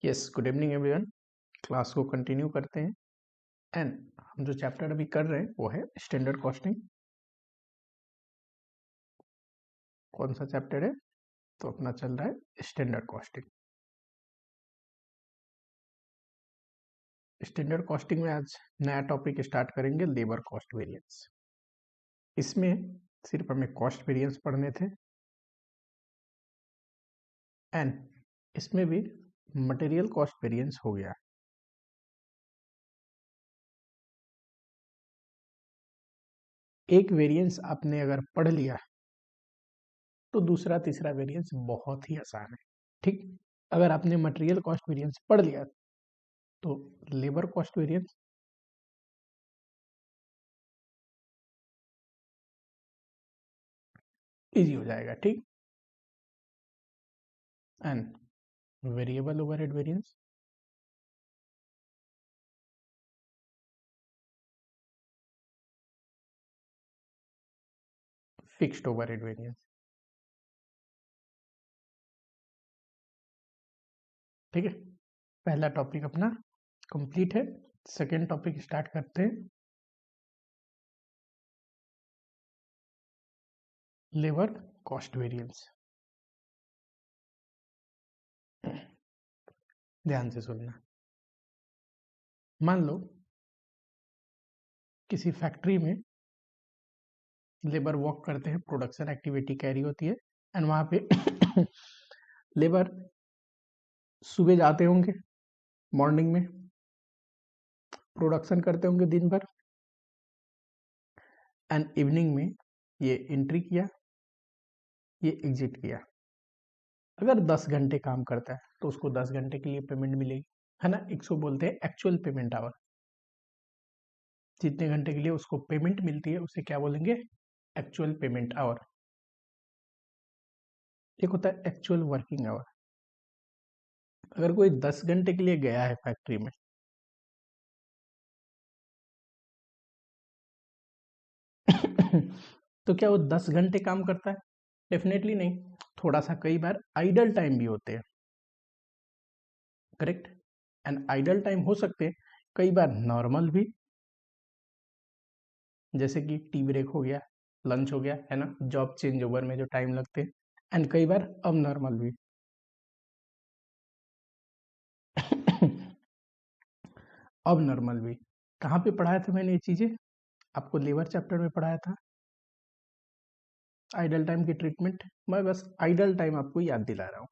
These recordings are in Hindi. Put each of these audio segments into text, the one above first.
Yes, good evening everyone. Class को कंटिन्यू करते हैं एंड हम जो चैप्टर अभी कर रहे हैं वो है स्टैंडर्ड कॉस्टिंग। कौन सा चैप्टर है? तो अपना चल रहा है स्टैंडर्ड कॉस्टिंग। स्टैंडर्ड कॉस्टिंग में आज नया टॉपिक स्टार्ट करेंगे, लेबर कॉस्ट वेरिएंस। इसमें सिर्फ हमें कॉस्ट वेरिएंस पढ़ने थे एंड इसमें भी मटेरियल कॉस्ट वेरिएंस हो गया। एक वेरिएंस आपने अगर पढ़ लिया तो दूसरा तीसरा वेरिएंस बहुत ही आसान है। ठीक, अगर आपने मटेरियल कॉस्ट वेरिएंस पढ़ लिया तो लेबर कॉस्ट वेरिएंस इजी हो जाएगा। ठीक, and variable overhead variance fixed overhead variance. ठीक है, पहला टॉपिक अपना कंप्लीट है। सेकेंड टॉपिक स्टार्ट करते हैं, लेबर कॉस्ट वेरिएंस। ध्यान से सुनना। मान लो किसी फैक्ट्री में लेबर वर्क करते हैं, प्रोडक्शन एक्टिविटी कैरी होती है एंड वहां पे लेबर सुबह जाते होंगे, मॉर्निंग में प्रोडक्शन करते होंगे दिन भर एंड इवनिंग में ये एंट्री किया, ये एग्जिट किया। अगर 10 घंटे काम करता है तो उसको 10 घंटे के लिए पेमेंट मिलेगी, है ना। इसको बोलते हैं एक्चुअल पेमेंट आवर। जितने घंटे के लिए उसको पेमेंट मिलती है उसे क्या बोलेंगे? Actual payment hour. एक होता है एक्चुअल वर्किंग आवर। अगर कोई 10 घंटे के लिए गया है फैक्ट्री में तो क्या वो 10 घंटे काम करता है? डेफिनेटली नहीं। थोड़ा सा कई बार आइडल टाइम भी होते हैं, करेक्ट। एंड आइडल टाइम हो सकते हैं कई बार नॉर्मल भी, जैसे कि टी ब्रेक हो गया, लंच हो गया, है ना, जॉब चेंज ओवर में जो टाइम लगते हैं। एंड कई बार अब नॉर्मल भी। अब नॉर्मल भी कहाँ पे पढ़ाया था मैंने ये चीजें? आपको लेबर चैप्टर में पढ़ाया था, आइडल टाइम की ट्रीटमेंट। मैं बस आइडल टाइम आपको याद दिला रहा हूँ।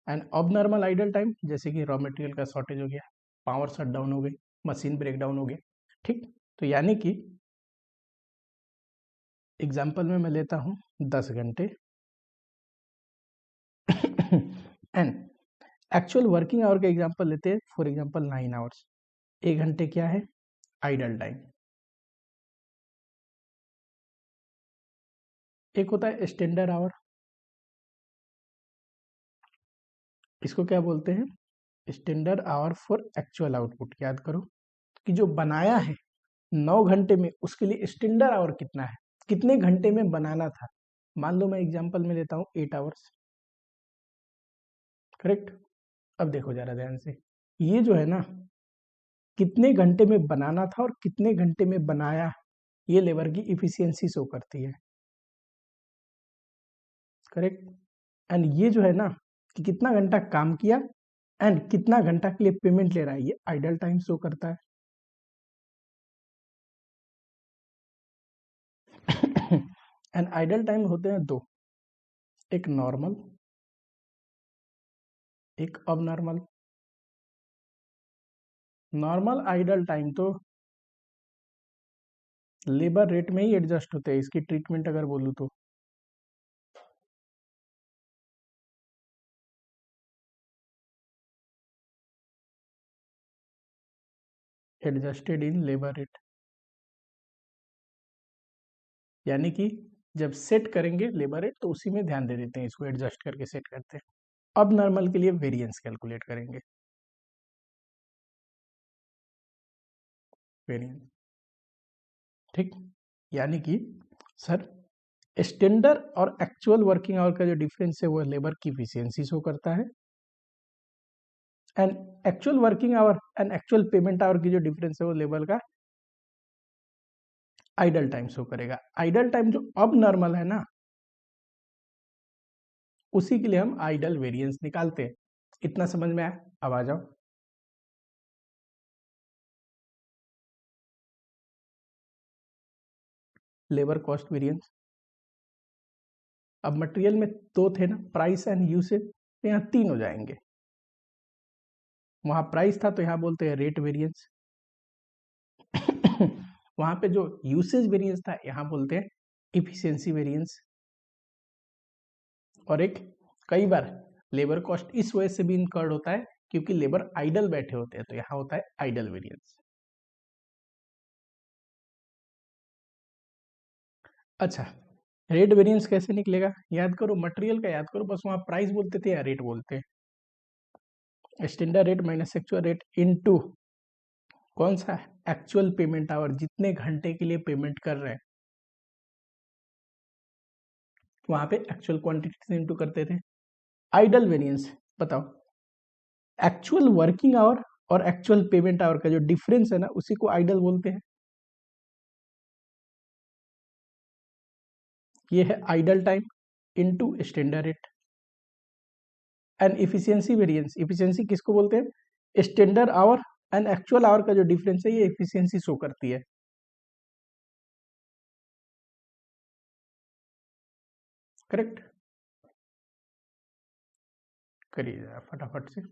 एंड अब नॉर्मल आइडल टाइम जैसे कि रॉ मटेरियल का शॉर्टेज हो गया, पावर शट डाउन हो गई, मशीन ब्रेक डाउन हो गया। ठीक, तो यानी कि एग्जाम्पल में मैं लेता हूँ 10 घंटे एंड एक्चुअल वर्किंग आवर का एग्जांपल लेते हैं, फॉर एग्जांपल 9 आवर्स। एक घंटे क्या है? Idle time. एक होता है स्टैंडर्ड आवर। इसको क्या बोलते हैं? Standard hour for actual output. याद करो कि जो बनाया है 9 घंटे में, उसके लिए स्टैंडर्ड आवर कितना है, कितने घंटे में बनाना था। मान लो मैं एग्जांपल में लेता हूँ 8 आवर्स, करेक्ट। अब देखो जरा ध्यान से, ये जो है ना, कितने घंटे में बनाना था और कितने घंटे में बनाया, ये लेबर की इफिशियंसी शो करती है, करेक्ट। एंड ये जो है ना कि कितना घंटा काम किया एंड कितना घंटा के लिए पेमेंट ले रहा है, ये आइडल टाइम शो करता है। एंड आइडल टाइम होते हैं दो, एक नॉर्मल, एक अब नॉर्मल। नॉर्मल आइडल टाइम तो लेबर रेट में ही एडजस्ट होते हैं। इसकी ट्रीटमेंट अगर बोलूं तो एडजस्टेड इन लेबर रेट, यानी कि जब सेट करेंगे लेबर रेट तो उसी में ध्यान दे देते हैं, इसको एडजस्ट करके सेट करते हैं। अब नॉर्मल के लिए वेरिएंस कैलकुलेट करेंगे, वेरिएंस। ठीक, यानी कि सर स्टैंडर्ड और एक्चुअल वर्किंग आवर का जो डिफरेंस है वो लेबर की इफिशियंसी शो करता है and actual working hour and actual payment hour की जो डिफरेंस है वो लेबर का आइडल टाइम शो करेगा। आइडल टाइम जो अब नॉर्मल है ना, उसी के लिए हम आइडल वेरिएंस निकालते हैं। इतना समझ में आया? अब आ जाओ, लेबर कॉस्ट वेरिएंस। अब मटेरियल में दो थे ना, प्राइस एंड यूसेज, तो यहाँ तीन हो जाएंगे। वहां प्राइस था तो यहाँ बोलते हैं रेट वेरिएंस। वहां पे जो यूसेज वेरिएंस था यहाँ बोलते हैं इफिशियंसी वेरिएंस। और एक, कई बार लेबर कॉस्ट इस वजह से भी इनकर्ड होता है क्योंकि लेबर आइडल बैठे होते हैं, तो यहाँ होता है आइडल वेरिएंस। अच्छा, रेट वेरिएंस कैसे निकलेगा? याद करो, मटेरियल का याद करो, बस वहां प्राइस बोलते थे या रेट बोलते हैं। Standard rate minus actual rate into कौन सा? एक्चुअल पेमेंट आवर, जितने घंटे के लिए पेमेंट कर रहे हैं वहां पे एक्चुअल क्वांटिटी से इनटू करते थे। आइडल वेरिएंस बताओ, एक्चुअल वर्किंग आवर और एक्चुअल पेमेंट आवर का जो डिफरेंस है ना, उसी को आइडल बोलते हैं। ये है idol time into standard rate. And efficiency variance, efficiency किसको बोलते हैं? Standard our and actual our का जो डिफरेंस है, ये इफिशियंसी शो करती है। करेक्ट? करिए जरा फटाफट से।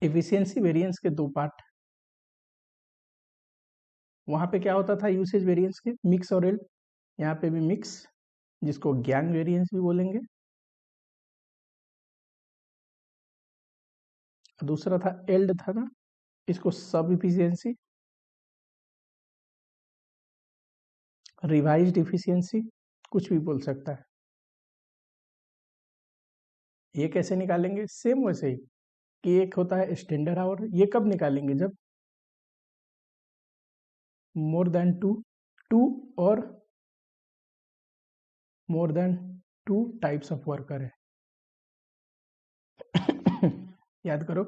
इफिशियंसी वेरिएंस के दो पार्ट। वहां पे क्या होता था यूसेज वेरिएंस के? मिक्स और एल्ड। यहाँ पे भी मिक्स, जिसको गैंग वेरिएंस भी बोलेंगे। दूसरा था एल्ड था ना, इसको सब इफिशियंसी, रिवाइज्ड इफिशियंसी, कुछ भी बोल सकता है। ये कैसे निकालेंगे? सेम वैसे ही कि एक होता है स्टैंडर्ड आवर, ये कब निकालेंगे? जब मोर देन टू और more than two types of worker है। याद करो,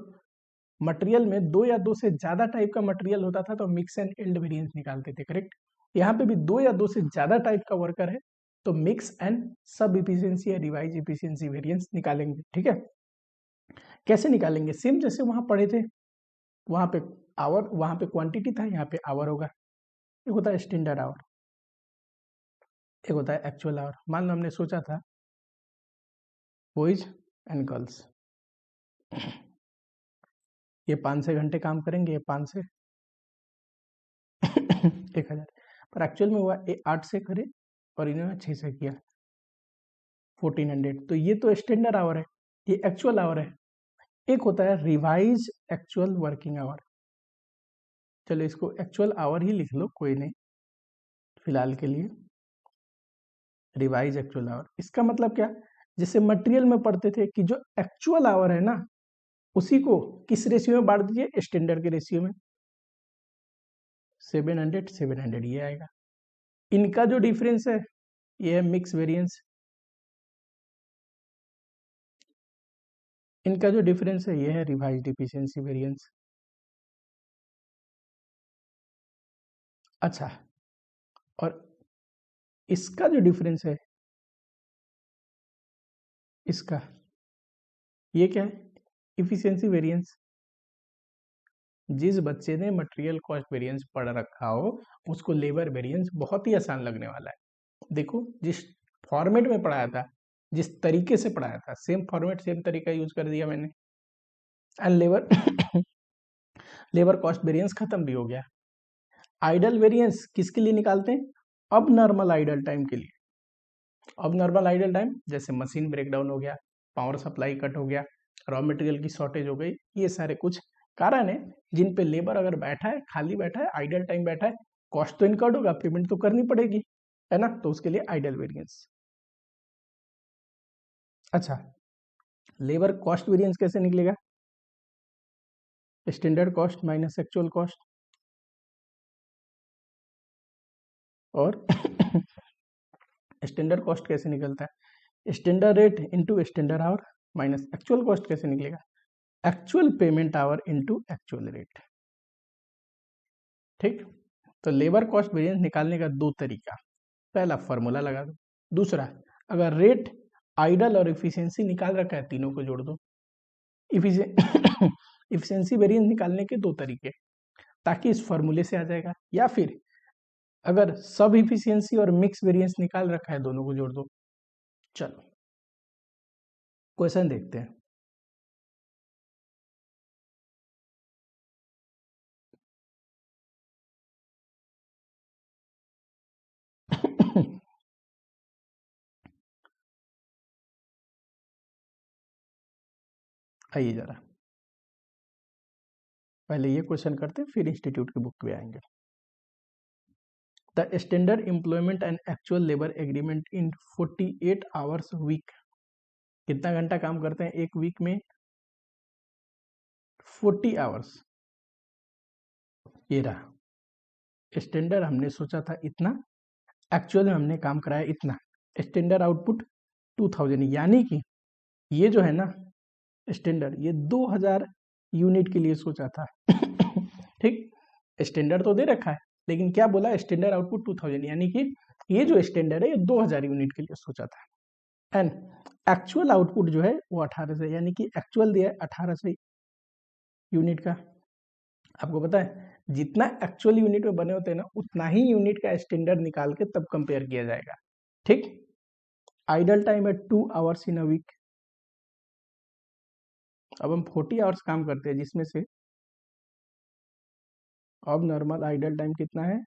मटेरियल में दो या दो से ज्यादा टाइप का मटेरियल होता था तो मिक्स एंड एल्ड वेरिएंस निकालते थे। करेक्ट? यहाँ पे भी दो या दो से ज्यादा टाइप का वर्कर है तो मिक्स एंड सब इफिशियंसी या रिवाइज इफिशियंसी वेरिएंस निकालेंगे। ठीक है? कैसे निकालेंगे? सेम जैसे वहां पढ़े थे। वहां पे आवर, वहां पे क्वांटिटी था, यहाँ पे आवर होगा। एक होता है स्टैंडर्ड आवर, एक होता है एक्चुअल आवर। मान लो हमने सोचा था बॉयज एंड गर्ल्स ये 500 घंटे काम करेंगे, ये 500 1000, पर एक्चुअल में हुआ 8 से करे और इन्होंने 6 से किया 1400। तो ये तो स्टैंडर्ड आवर है, ये एक्चुअल आवर है। एक होता है रिवाइज एक्चुअल वर्किंग आवर। चलो इसको एक्चुअल आवर ही लिख लो, कोई नहीं फिलहाल के लिए। रिवाइज एक्चुअल आवर, इसका मतलब क्या? जैसे मटेरियल में पढ़ते थे कि जो एक्चुअल आवर है ना, उसी को किस रेशियो में बांट दीजिए? स्टैंडर्ड के रेशियो में। 700 700 ये आएगा। इनका जो डिफरेंस है ये है मिक्स वेरिएंस। इनका जो डिफरेंस है ये है रिवाइज्ड इफिशियंसी वेरिएंस। अच्छा, और इसका जो डिफरेंस है, इसका, ये क्या है? Efficiency variance. जिस बच्चे ने मटेरियल कॉस्ट वेरिएंस पढ़ रखा हो उसको लेबर वेरिएंस बहुत ही आसान लगने वाला है। देखो, जिस फॉर्मेट में पढ़ाया था, जिस तरीके से पढ़ाया था, सेम फॉर्मेट सेम तरीका यूज कर दिया मैंने। And labour labour cost variance खत्म भी हो गया। आइडल वेरिएंस किसके लिए निकालते हैं? अब नॉर्मल आइडल टाइम के लिए। अब नॉर्मल आइडल टाइम जैसे मशीन ब्रेकडाउन हो गया, पावर सप्लाई कट हो गया, रॉ मटेरियल की शॉर्टेज हो गई, ये सारे कुछ कारण है जिन पे लेबर अगर बैठा है, खाली बैठा है, आइडल टाइम बैठा है, कॉस्ट तो इनकर्ड होगा, पेमेंट तो करनी पड़ेगी, है ना? तो उसके लिए आइडल वेरिएंस। अच्छा, लेबर कॉस्ट वेरिएंस कैसे निकलेगा? Standard cost minus actual cost, और स्टैंडर्ड कॉस्ट कैसे निकलता है? Standard rate into standard hour minus actual cost कैसे निकलेगा? Actual payment our into actual rate. ठीक, तो लेबर कॉस्ट वेरिएंस निकालने का दो तरीका, पहला फॉर्मूला लगा दो, दूसरा अगर रेट, आइडल और इफिशियंसी निकाल रखा है तीनों को जोड़ दो। इफिशियंसी वेरिएंस निकालने के दो तरीके, ताकि इस फॉर्मूले से आ जाएगा, या फिर अगर सब इफिशियंसी और मिक्स वेरिएंस निकाल रखा है दोनों को जोड़ दो। चलो क्वेश्चन देखते हैं। आइए जरा पहले ये क्वेश्चन करते हैं, फिर इंस्टीट्यूट की बुक पे आएंगे। The standard employment and actual labour agreement in 48 hours week. कितना घंटा काम करते हैं एक वीक में? 40 आवर्स। ये रहा स्टैंडर्ड, हमने सोचा था इतना, एक्चुअल में हमने काम कराया इतना। स्टैंडर्ड आउटपुट 2000, यानी कि ये जो है ना स्टैंडर्ड, ये 2000 यूनिट के लिए सोचा था। ठीक, स्टैंडर्ड तो दे रखा है, लेकिन क्या बोला, स्टैंडर्ड आउटपुट 2000, यानी कि ये जो स्टैंडर्ड है ये 2000 यूनिट के लिए सोचा था। एंड एक्चुअल आउटपुट जो है वो 1800, यानी कि एक्चुअल दिया है 1800 यूनिट का। आपको पता है जितना एक्चुअल यूनिट में बने होते हैं ना, उतना ही यूनिट का स्टैंडर्ड निकाल के तब कंपेयर किया जाएगा। ठीक, आइडल टाइम है 2 आवर्स इन अ वीक। अब हम 40 आवर्स काम करते हैं, जिसमें से अब नॉर्मल आइडल टाइम कितना है?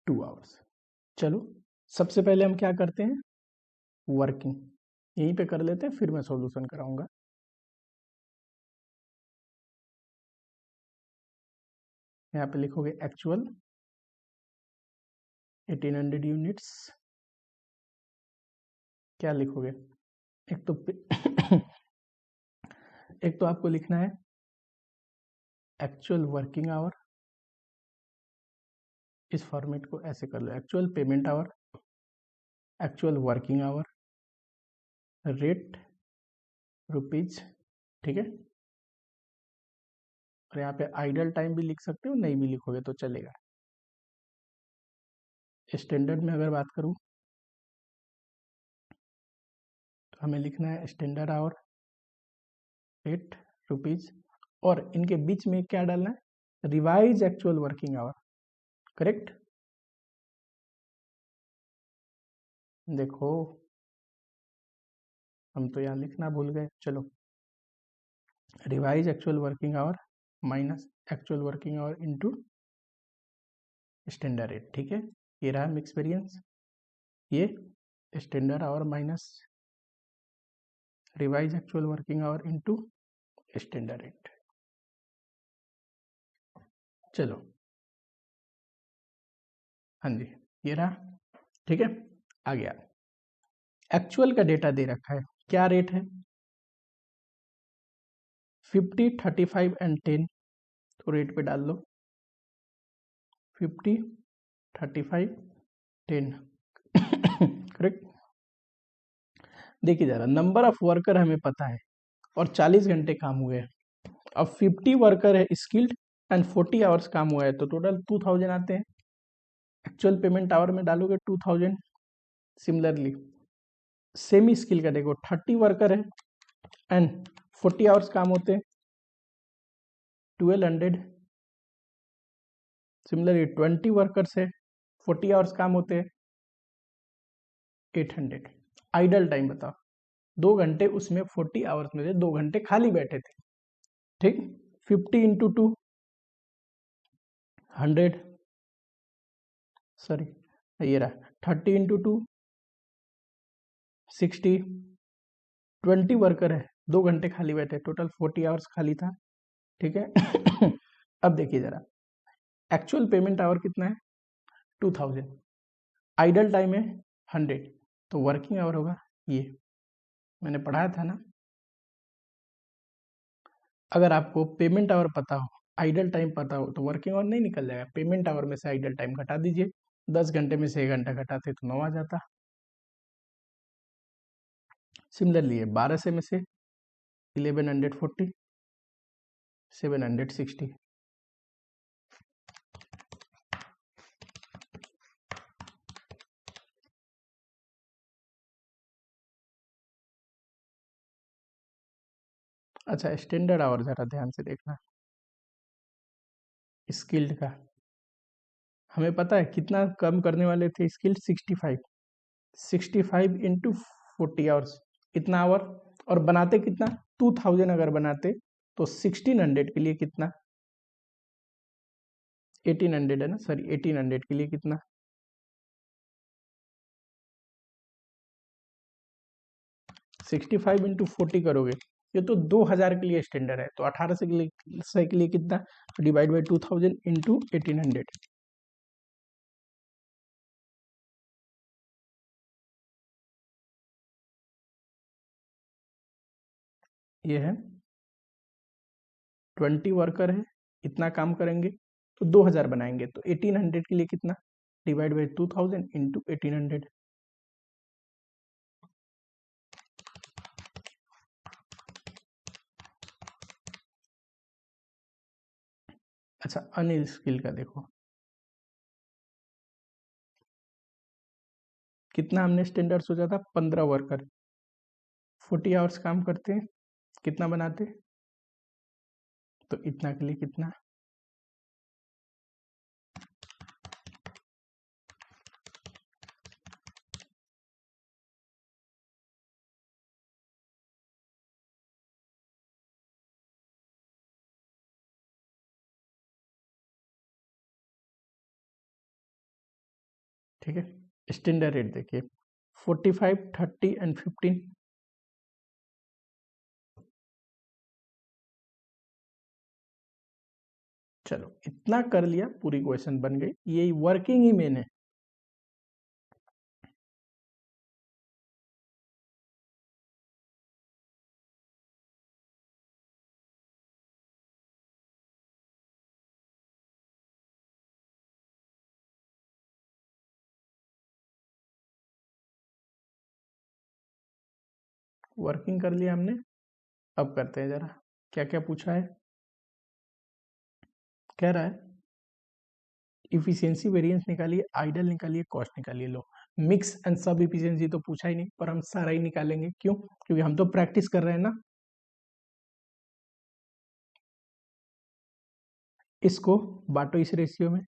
2 आवर्स। चलो सबसे पहले हम क्या करते हैं, वर्किंग यहीं पे कर लेते हैं, फिर मैं सॉल्यूशन कराऊंगा। यहाँ पे लिखोगे एक्चुअल 1800 यूनिट्स। क्या लिखोगे, एक तो एक तो आपको लिखना है एक्चुअल वर्किंग आवर, इस फॉर्मेट को ऐसे कर लो, actual payment hour, actual working hour, rate rupees. ठीक है, और यहाँ पे आइडल टाइम भी लिख सकते हो, नहीं भी लिखोगे तो चलेगा। स्टैंडर्ड में अगर बात करूँ तो हमें लिखना है स्टैंडर्ड आवर, रेट रुपीज, और इनके बीच में क्या डालना है, revise actual working our. Correct, देखो हम तो यहाँ लिखना भूल गए। चलो, revise actual working hour minus actual working hour into standard rate. ठीक है, ये रहा मिक्स वेरिएंस, ये standard hour minus revise actual working hour into standard rate. चलो, हाँ जी, ये रहा। ठीक है, आ गया। एक्चुअल का डेटा दे रखा है, क्या रेट है, 50, 35 एंड 10, तो रेट पे डाल लो 50, 35, 10। करेक्ट। देखिए जरा, नंबर ऑफ वर्कर हमें पता है और 40 घंटे काम हुए हैं। अब 50 वर्कर है स्किल्ड एंड 40 आवर्स काम हुआ है, तो टोटल 2000 आते हैं। एक्चुअल पेमेंट आवर में डालोगे 2000। सिमिलरली सेमी स्किल का देखो, 30 वर्कर है एंड 40 आवर्स काम होते हैं, 1200। सिमिलरली 20 वर्कर्स है, 40 आवर्स काम होते हैं, 800। आइडल टाइम बताओ, 2 घंटे उसमें 40 आवर्स में से 2 घंटे खाली बैठे थे। ठीक, 50 इंटू 2 100, सॉरी ये रहा 30 इंटू 2 60। 20 वर्कर है, 2 घंटे खाली बैठे, टोटल 40 आवर्स खाली था। ठीक है। अब देखिए जरा, एक्चुअल पेमेंट आवर कितना है, 2000, आइडल टाइम है 100, तो वर्किंग आवर होगा ये, मैंने पढ़ाया था ना। अगर आपको पेमेंट आवर पता हो, आइडल टाइम पता हो, तो वर्किंग आवर नहीं निकल जाएगा, पेमेंट आवर में से आइडल टाइम घटा दीजिए, 10 घंटे में से 1 घंटा घटाते तो 9 आ जाता। सिमिलरली है 12 से में से 1140 760। अच्छा स्टैंडर्ड आवर जरा ध्यान से देखना, स्किल्ड का हमें पता है कितना कम करने वाले थे, स्किल्ड 65, 65 इंटू 40 आवर्स, इतना आवर, और बनाते कितना 2000 अगर बनाते तो 1600 के लिए कितना, 1800 है ना, सॉरी 1800 के लिए कितना, 65 इंटू 40 करोगे, ये तो 2000 के लिए स्टैंडर्ड है, तो 1800 के लिए कितना, डिवाइड बाई 2000 इंटू 1800, ये है 20 वर्कर है, इतना काम करेंगे तो 2000 बनाएंगे, तो 1800 के लिए कितना, डिवाइड बाई 2000 इंटू 1800। अच्छा अनिल स्किल का देखो, कितना हमने स्टैंडर्ड सोचा था, 15 वर्कर 40 आवर्स काम करते हैं, कितना बनाते, तो इतना के लिए कितना, ठीक है। स्टैंडर्ड रेट देखिए 45 30 एंड 15, चलो इतना कर लिया, पूरी क्वेश्चन बन गई, ये वर्किंग ही मेन है। वर्किंग कर लिया हमने, अब करते हैं जरा क्या क्या पूछा है। कह रहा है इफिशियंसी वेरिएंस निकालिए, आइडल निकालिए, कॉस्ट निकालिए। लो मिक्स एंड सब इफिशियंसी तो पूछा ही नहीं, पर हम सारा ही निकालेंगे, क्यों, क्योंकि हम तो प्रैक्टिस कर रहे हैं ना। इसको बांटो इस रेशियो में,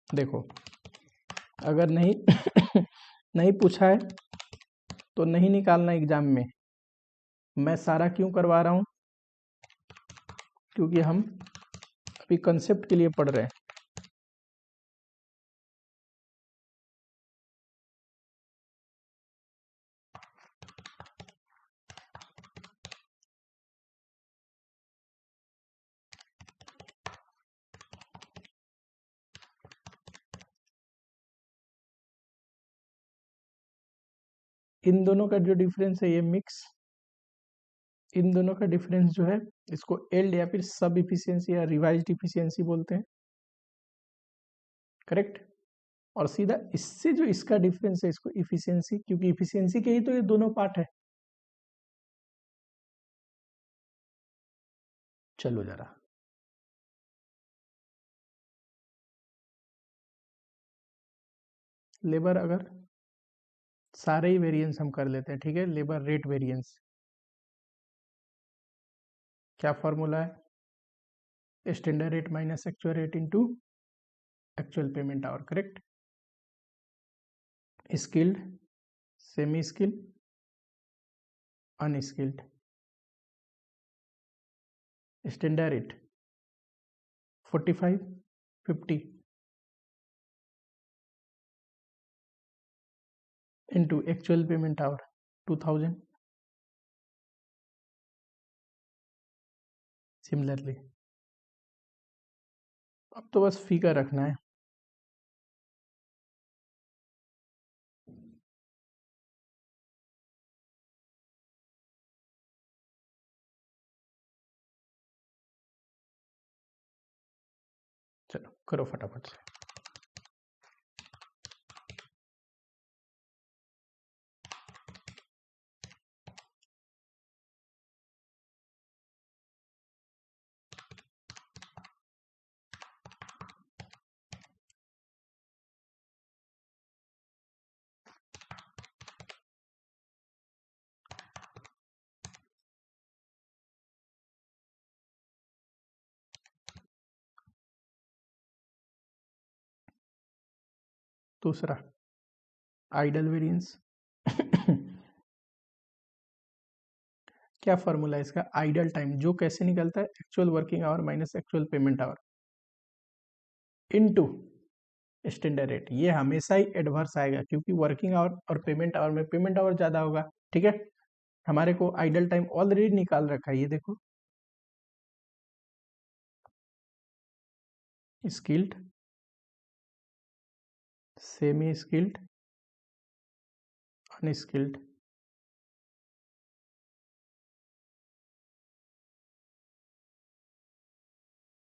देखो अगर नहीं नहीं पूछा है तो नहीं निकालना एग्जाम में, मैं सारा क्यों करवा रहा हूं, क्योंकि हम अभी कंसेप्ट के लिए पढ़ रहे हैं। इन दोनों का जो डिफरेंस है ये मिक्स, इन दोनों का डिफरेंस जो है इसको एल्ड या फिर सब इफिशियंसी या रिवाइज्ड इफिशियंसी बोलते हैं, करेक्ट। और सीधा इससे जो इसका डिफरेंस है इसको इफिशियंसी, क्योंकि इफिशियंसी के ही तो ये दोनों पार्ट है। चलो जरा लेबर, अगर सारे ही वेरिएंस हम कर लेते हैं, ठीक है, लेबर रेट वेरिएंस, क्या फॉर्मूला है, standard rate minus actual rate into actual payment hour, correct. Skilled, semi skilled, unskilled, standard rate 45 50 into actual payment hour 2000, similarly. अब तो बस फिगर रखना है, चलो करो फटाफट से। दूसरा आइडल वेरिएंस। क्या फॉर्मूला है इसका? आइडल टाइम, जो कैसे निकलता है? Actual working hour minus actual payment our into standard rate. ये हमेशा ही एडवर्स आएगा क्योंकि वर्किंग आवर और पेमेंट आवर में पेमेंट आवर ज्यादा होगा। ठीक है, हमारे को आइडल टाइम ऑलरेडी निकाल रखा है, ये देखो, स्किल्ड, सेमी स्किल्ड, अनस्किल्ड।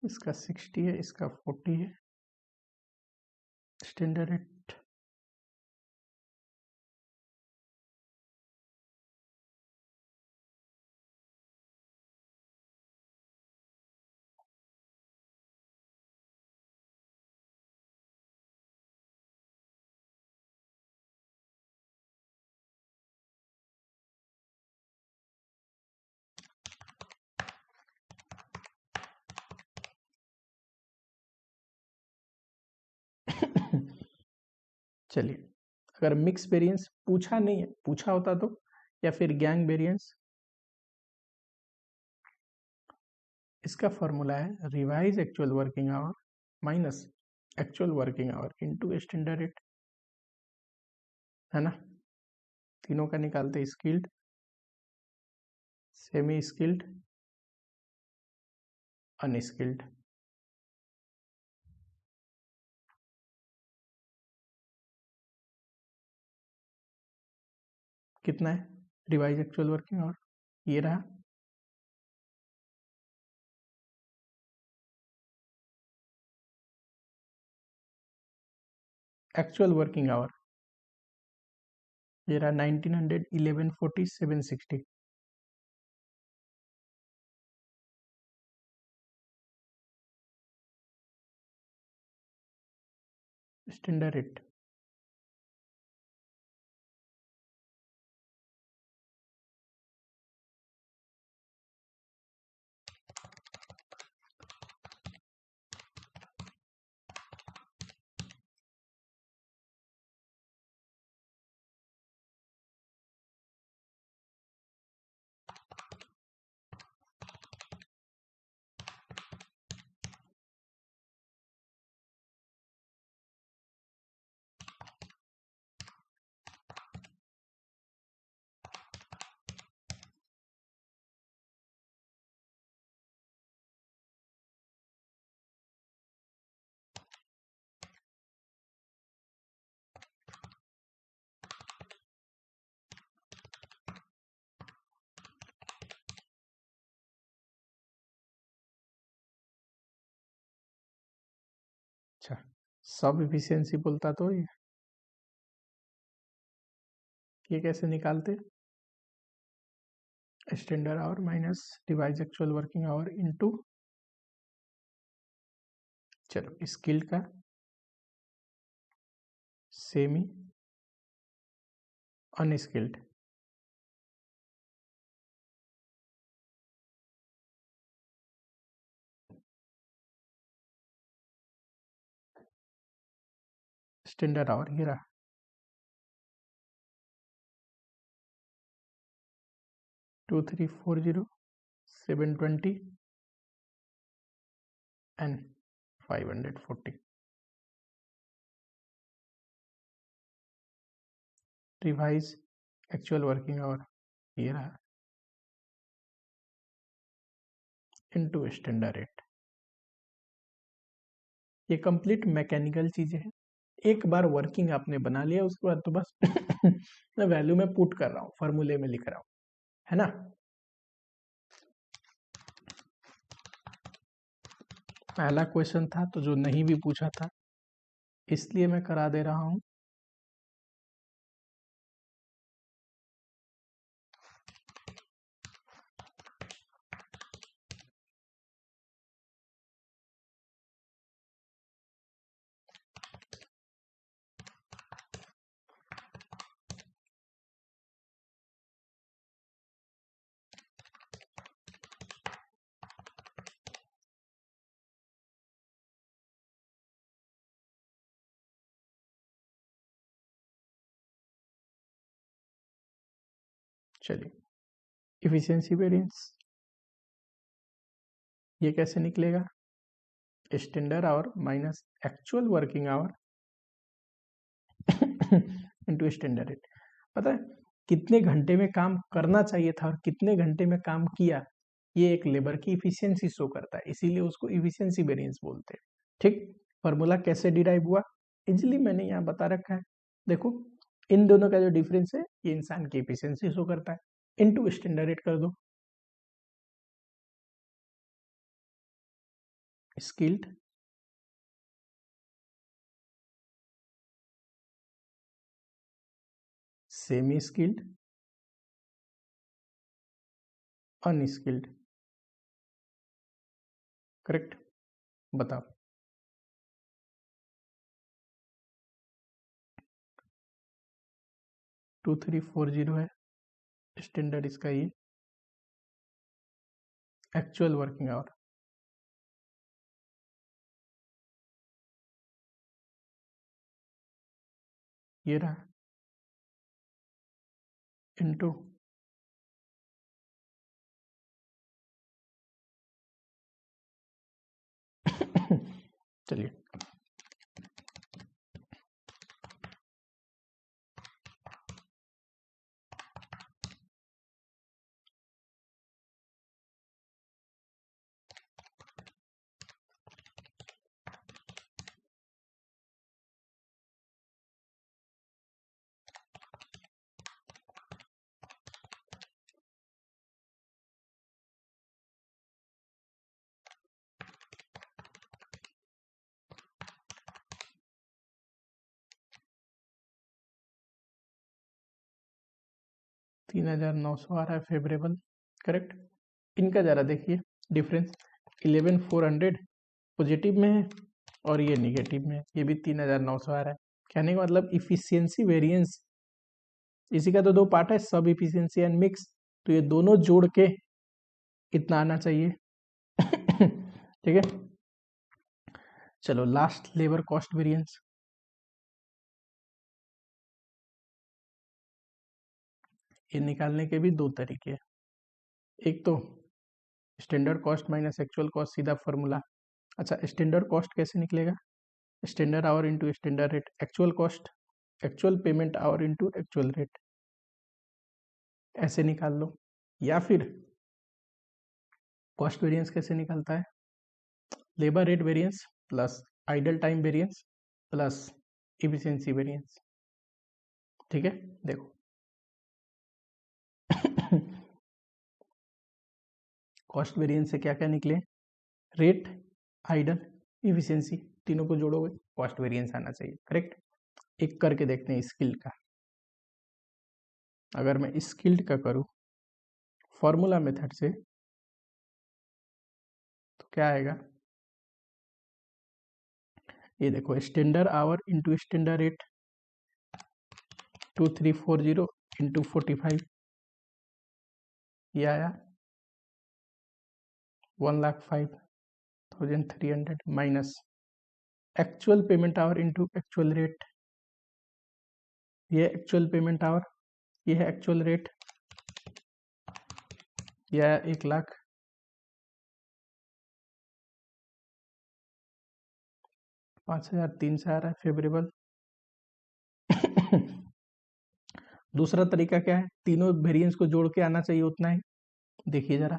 इसका 60 है, इसका 40 है स्टैंडर्ड रेट। चलिए, अगर मिक्स वेरिएंस पूछा नहीं है, पूछा होता तो, या फिर गैंग वेरिएंस, इसका फॉर्मूला है revise actual working hour minus actual working hour into standard rate, है ना। तीनों का निकालते, स्किल्ड, सेमी स्किल्ड, अनस्किल्ड। कितना है रिवाइज एक्चुअल वर्किंग आवर? ये रहा, एक्चुअल वर्किंग आवर ये रहा 1900, 1140, 760। स्टैंडर्ड रेट अच्छा, सब इफिशियंसी बोलता तो ये कैसे निकालते? Standard hour minus devise actual working hour into, चलो स्किल्ड का सेमी अनस्किल्ड, स्टैंडर्ड आवर ये रहा 2340, 720 and 540। Revise actual working hour ये रहा इनटू स्टैंडर्ड रेट। ये कंप्लीट मैकेनिकल चीजें हैं, एक बार वर्किंग आपने बना लिया उसके बाद तो बस मैं वैल्यू में पुट कर रहा हूँ, फॉर्मूले में लिख रहा हूँ, है ना। पहला क्वेश्चन था तो जो नहीं भी पूछा था इसलिए मैं करा दे रहा हूँ। चलिए, इफिशियंसी वेरिएंस ये कैसे निकलेगा? Standard hour minus actual working hour into standard rate. पता है कितने घंटे में काम करना चाहिए था और कितने घंटे में काम किया, ये एक लेबर की इफिशियंसी शो करता है, इसीलिए उसको इफिशियंसी वेरिएंस बोलते हैं। ठीक, फॉर्मूला कैसे डिराइव हुआ इजिली मैंने यहाँ बता रखा है। देखो इन दोनों का जो डिफरेंस है ये इंसान की इफिशियंसी शो करता है, इनटू स्टैंडर्ड रेट कर दो। Skilled semi skilled unskilled, correct, बताओ। 2340 है स्टैंडर्ड इसका, ये एक्चुअल वर्किंग आवर ये रहा, इनटू चलिए 3900 आ रहा है फेवरेबल, करेक्ट। इनका जरा देखिए डिफरेंस, 11400 पॉजिटिव में है और ये निगेटिव में है, ये भी 3900 आ रहा है। कहने का मतलब इफिशियंसी वेरिएंस इसी का तो दो पार्ट है, सब इफिशियंसी एंड मिक्स, तो ये दोनों जोड़ के इतना आना चाहिए। ठीक है, चलो लास्ट लेबर कॉस्ट वेरिएंस। ये निकालने के भी दो तरीके हैं, एक तो standard cost minus actual cost, सीधा फॉर्मूला। अच्छा, स्टैंडर्ड कॉस्ट कैसे निकलेगा? Standard our into standard rate, actual cost actual payment our into actual rate, ऐसे निकाल लो। या फिर कॉस्ट वेरिएंस कैसे निकलता है? Labour rate variance plus idle time variance plus efficiency variance. ठीक है, देखो कॉस्ट वेरिएंस से क्या क्या निकले? रेट, आइडल, इफिशियंसी, तीनों को जोड़ोगे कॉस्ट वेरिएंस आना चाहिए, करेक्ट। एक करके देखते हैं स्किल्ड का। अगर मैं स्किल्ड का करूं फॉर्मूला मेथड से तो क्या आएगा? ये देखो standard our into standard rate 2340 into 45, ये आया 1,05,300 minus actual payment our into actual rate, ये एक्चुअल पेमेंट आवर, ये है एक्चुअल रेट, यह आया 1,00,000। $5,300 आ रहा है फेवरेबल। दूसरा तरीका क्या है? तीनों वेरिएंस को जोड़ के आना चाहिए उतना ही। देखिए जरा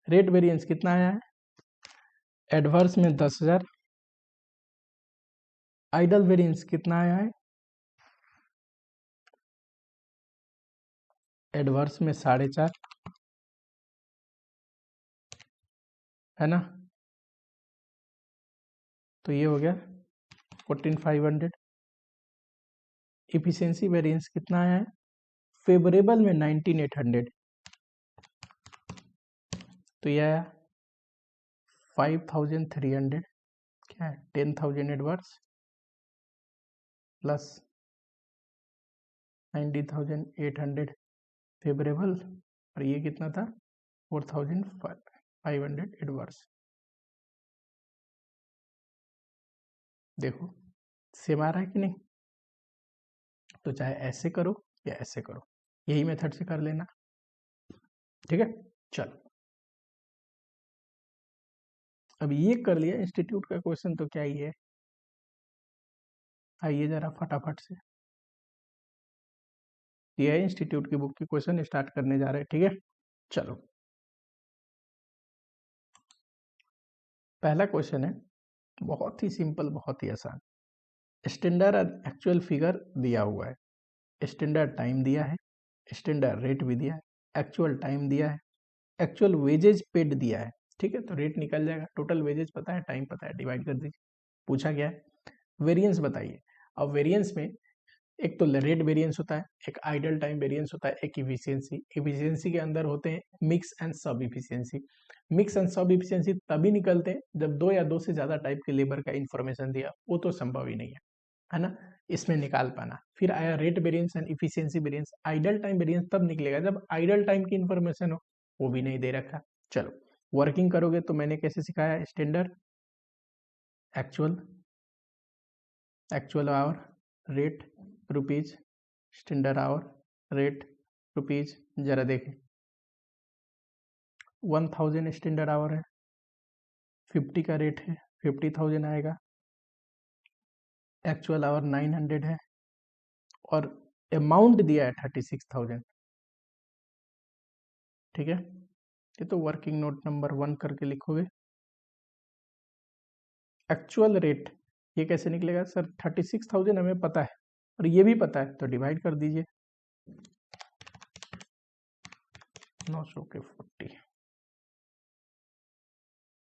रेट वेरिएंस कितना आया है? एडवर्स में 10,000, आइडल वेरिएंस कितना आया है? एडवर्स में 4.5, है ना, तो ये हो गया 14,500। इफिशियंसी वेरिएंस कितना आया है? फेवरेबल में 19,800, तो ये आया 5,300, क्या है 10,000 एडवर्स प्लस 90,800 फेवरेबल, और ये कितना था 4,500 एडवर्स। देखो सेम आ रहा है कि नहीं? तो चाहे ऐसे करो या ऐसे करो, यही मेथड से कर लेना, ठीक है। चलो, अब ये कर लिया इंस्टीट्यूट का क्वेश्चन, तो क्या ही है, आइए जरा फटाफट से, ये है इंस्टीट्यूट की बुक की क्वेश्चन स्टार्ट करने जा रहे हैं, ठीक है। चलो, पहला क्वेश्चन है, बहुत ही सिंपल, बहुत ही आसान। स्टैंडर्ड एंड एक्चुअल फिगर दिया हुआ है, स्टैंडर्ड टाइम दिया है, स्टैंडर्ड रेट भी दिया है, एक्चुअल टाइम दिया है, एक्चुअल वेजेज पेड दिया है, ठीक है। तो रेट निकल जाएगा, टोटल वेजेज पता है, टाइम पता है, डिवाइड कर दीजिए। पूछा गया है वेरिएंस बताइए। अब वेरिएंस में एक तो रेट वेरिएंस होता है, एक आइडल टाइम वेरिएंस होता है, एक इफिशियंसी। इफिशियंसी के अंदर होते हैं मिक्स एंड सब इफिशियंसी। मिक्स एंड सब इफिशियंसी तभी निकलते हैं जब दो या दो से ज्यादा टाइप के लेबर का इंफॉर्मेशन दिया, वो तो संभव ही नहीं है ना, इसमें निकाल पाना। फिर आया rate variance and efficiency variance. Idle time variance तब निकलेगा जब आइडल टाइम की इंफॉर्मेशन हो, वो भी नहीं दे रखा। चलो, वर्किंग करोगे तो मैंने कैसे सिखाया, standard, actual, actual our rate rupees, standard hour rate rupees. जरा देखें, 1000 स्टैंडर्ड आवर है, 50 का रेट है, 50,000 आएगा। एक्चुअल आवर 900 है, और अमाउंट दिया है 36,000, ठीक है। ये तो वर्किंग नोट नंबर 1 करके लिखोगे। एक्चुअल रेट ये कैसे निकलेगा सर, 36,000 हमें पता है और ये भी पता है, तो डिवाइड कर दीजिए 900 के 40।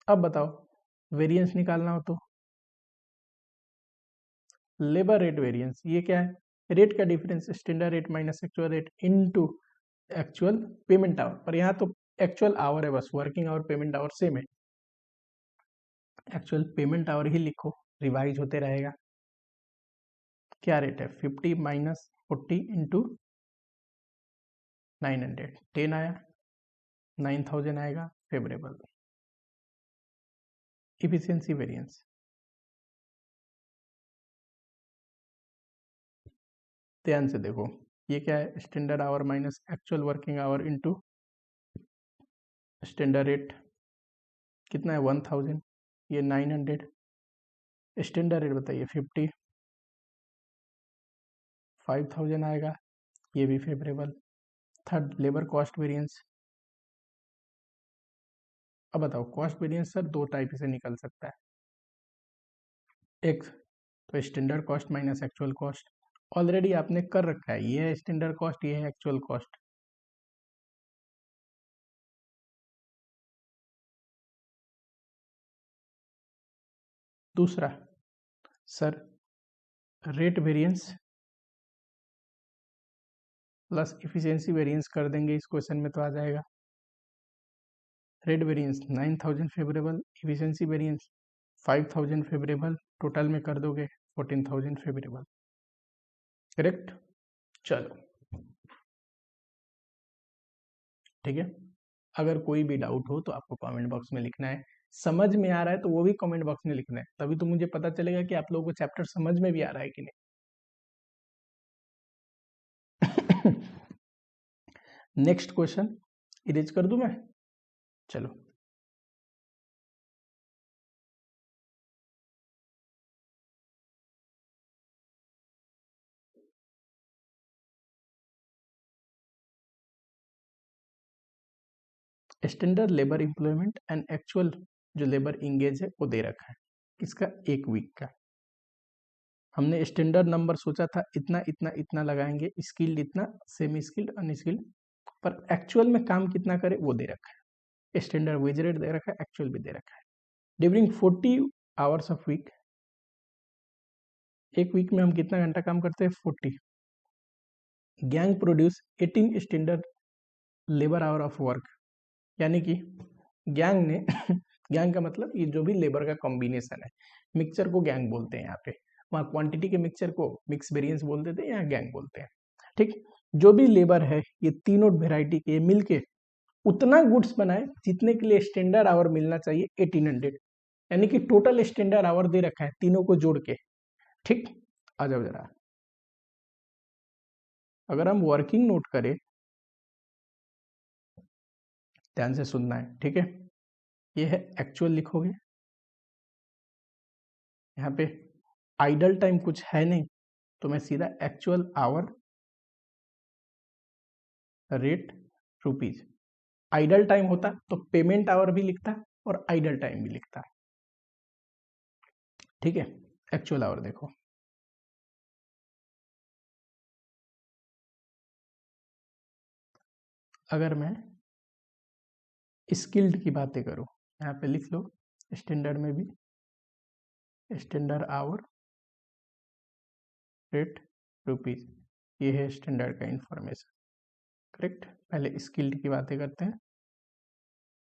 अब बताओ, वेरिएंस निकालना हो तो लेबर रेट वेरिएंस, ये क्या है, रेट का difference, standard rate minus actual rate into actual payment hour. पर यहाँ तो एक्चुअल आवर है बस, working hour payment hour same है, एक्चुअल पेमेंट आवर ही लिखो, रिवाइज होते रहेगा। क्या रेट है, 50 माइनस 40 इंटू 900, 10 आया, 9000 आएगा फेवरेबल। इफिशियंसी वेरिएंस, ध्यान से देखो, ये क्या है, standard hour minus actual working our into standard rate, कितना है 1000, ये 900, स्टैंडर्ड रेट बताइए 50, 5000 आएगा, ये भी favourable. Third, labour cost variance. अब बताओ, कॉस्ट वेरिएंस सर दो टाइप से निकल सकता है, एक तो standard cost minus actual cost, already आपने कर रखा है, ये है स्टैंडर्ड कॉस्ट, ये है एक्चुअल कॉस्ट। दूसरा sir, rate variance plus efficiency variance कर देंगे, इस क्वेश्चन में तो आ जाएगा। Rate variance 9000 favourable, efficiency variance 5000 favourable, total में कर दोगे 14000 फेवरेबल, करेक्ट। चलो, ठीक है। अगर कोई भी डाउट हो तो आपको कमेंट बॉक्स में लिखना है, समझ में आ रहा है तो वो भी कमेंट बॉक्स में लिखना है, तभी तो मुझे पता चलेगा कि आप लोगों को चैप्टर समझ में भी आ रहा है कि नहीं। नेक्स्ट क्वेश्चन इरेज कर दूं मैं, चलो। Standard labour employment and actual जो लेबर इंगेज है वो दे रखा है, किसका, एक वीक का। हमने स्टैंडर्ड नंबर सोचा था इतना इतना इतना लगाएंगे, स्किल्ड इतना, सेमी स्किल्ड, अनस्किल्ड, पर एक्चुअल में काम कितना करे वो दे रखा है। स्टैंडर्ड वेज रेट दे रखा है, एक्चुअल भी दे रखा है। ड्यूरिंग 40 आवर्स ऑफ वीक, एक वीक में हम कितना घंटा काम करते हैं, 40। Gang produce 18 standard labour hour of work, यानी कि गैंग ने गैंग का मतलब ये जो भी लेबर का कॉम्बिनेशन है, मिक्सचर को गैंग बोलते हैं यहाँ पे, वहाँ क्वांटिटी के मिक्सचर को मिक्स वेरिएंस बोलते थे, यहाँ गैंग बोलते हैं, ठीक। जो भी लेबर है ये तीनों वेराइटी के मिलके उतना गुड्स बनाए जितने के लिए स्टैंडर्ड आवर मिलना चाहिए 1800, यानी कि टोटल स्टैंडर्ड आवर दे रखा है तीनों को जोड़ के, ठीक। आ जाओ जरा, अगर हम वर्किंग नोट करें, ध्यान से सुनना है, ठीक है, ये है एक्चुअल लिखोगे, यहाँ पे आइडल टाइम कुछ है नहीं, तो मैं सीधा actual our rate rupees, idle time होता तो पेमेंट आवर भी लिखता और आइडल टाइम भी लिखता, ठीक है। एक्चुअल आवर देखो, अगर मैं स्किल्ड की बातें करूं, यहाँ पे लिख लो स्टैंडर्ड में भी स्टैंडर्ड आवर रेट रुपीज, ये है स्टैंडर्ड का इंफॉर्मेशन, करेक्ट। पहले स्किल्ड की बातें करते हैं,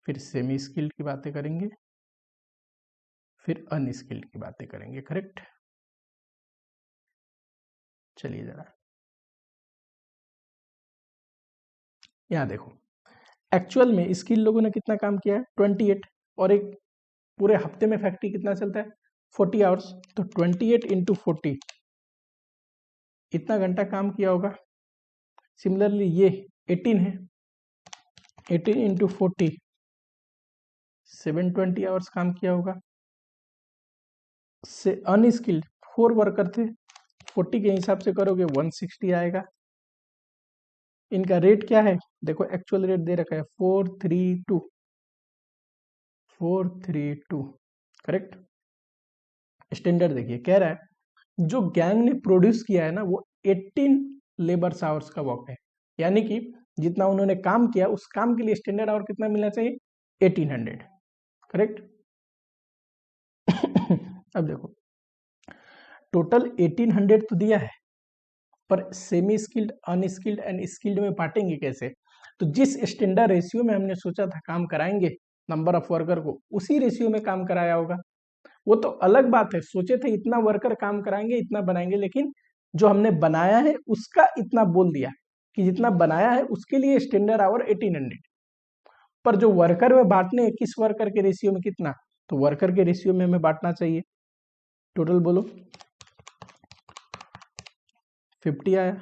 फिर सेमी स्किल्ड की बातें करेंगे, फिर अनस्किल्ड की बातें करेंगे, करेक्ट। चलिए जरा यहाँ देखो, एक्चुअल में स्किल लोगों ने कितना काम किया है 28, और एक पूरे हफ्ते में फैक्ट्री कितना चलता है 40 आवर्स, तो 28 इंटू 40 इतना घंटा काम किया होगा। सिमिलरली ये 18 है, 18 इंटू 40 720 आवर्स काम किया होगा। से अनस्किल्ड 4 वर्कर थे, 40 के हिसाब से करोगे 160 आएगा। इनका रेट क्या है देखो, एक्चुअल रेट दे रखा है 432, करेक्ट। स्टैंडर्ड देखिए कह रहा है जो गैंग ने प्रोड्यूस किया है ना वो 18 लेबर्स आवर्स का वर्क है, यानी कि जितना उन्होंने काम किया उस काम के लिए स्टैंडर्ड आवर कितना मिलना चाहिए 1800, करेक्ट। अब देखो टोटल 1800 तो दिया है, पर semi skilled unskilled and skilled में बांटेंगे कैसे, तो जिस स्टैंडर्ड रेशियो में हमने सोचा था काम कराएंगे नंबर ऑफ वर्कर को, उसी रेशियो में काम कराया होगा। वो तो अलग बात है, सोचे थे इतना वर्कर काम कराएंगे इतना बनाएंगे, लेकिन जो हमने बनाया है उसका इतना बोल दिया कि जितना बनाया है उसके लिए स्टैंडर्ड आवर 1800, पर जो वर्कर में बांटने हैं किस वर्कर के रेशियो में कितना, तो वर्कर के रेशियो में हमें बांटना चाहिए। टोटल बोलो 50 आया,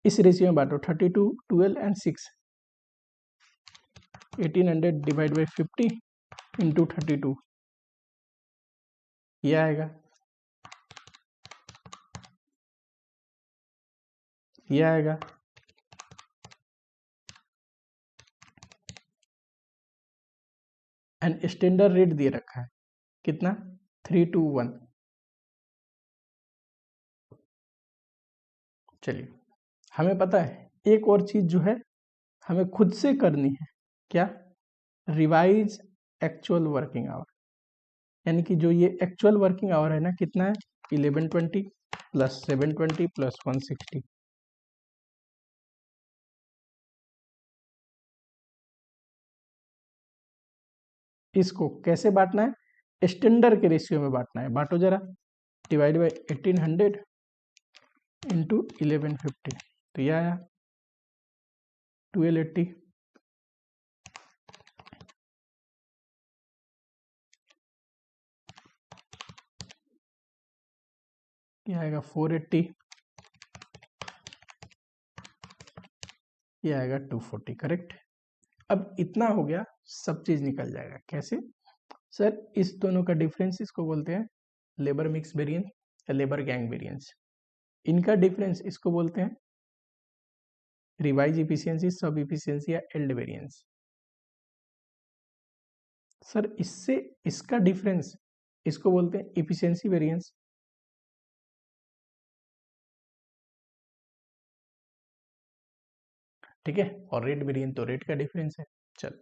इस रेशियो में बांटो 32 12 एंड 6, 1800 डिवाइड बाई 50 इंटू 32, ये आएगा, ये आएगा। एंड स्टैंडर्ड रेट दे रखा है कितना 321। चलिए हमें पता है एक और चीज जो है हमें खुद से करनी है, क्या, रिवाइज एक्चुअल वर्किंग आवर, यानी कि जो ये एक्चुअल वर्किंग आवर है ना कितना है 1120 प्लस 720 प्लस 160, इसको कैसे बांटना है स्टैंडर्ड के रेशियो में बांटना है, बांटो जरा, डिवाइड बाई 1800 इंटू 1150, तो यह आया 1280, ये आएगा 480, ये आएगा 240, करेक्ट। अब इतना हो गया, सब चीज निकल जाएगा कैसे सर, इस दोनों का डिफरेंस इसको बोलते हैं लेबर मिक्स वेरिएंस या लेबर गैंग वेरिएंस, इनका डिफरेंस इसको बोलते हैं रिवाइज इफिशियंसी, सब इफिशियंसी या एल्ड वेरिएंस। सर इससे इसका डिफरेंस इसको बोलते हैं इफिशियंसी वेरिएंस, ठीक है, और रेट वेरिएंस तो रेट का डिफरेंस है। चल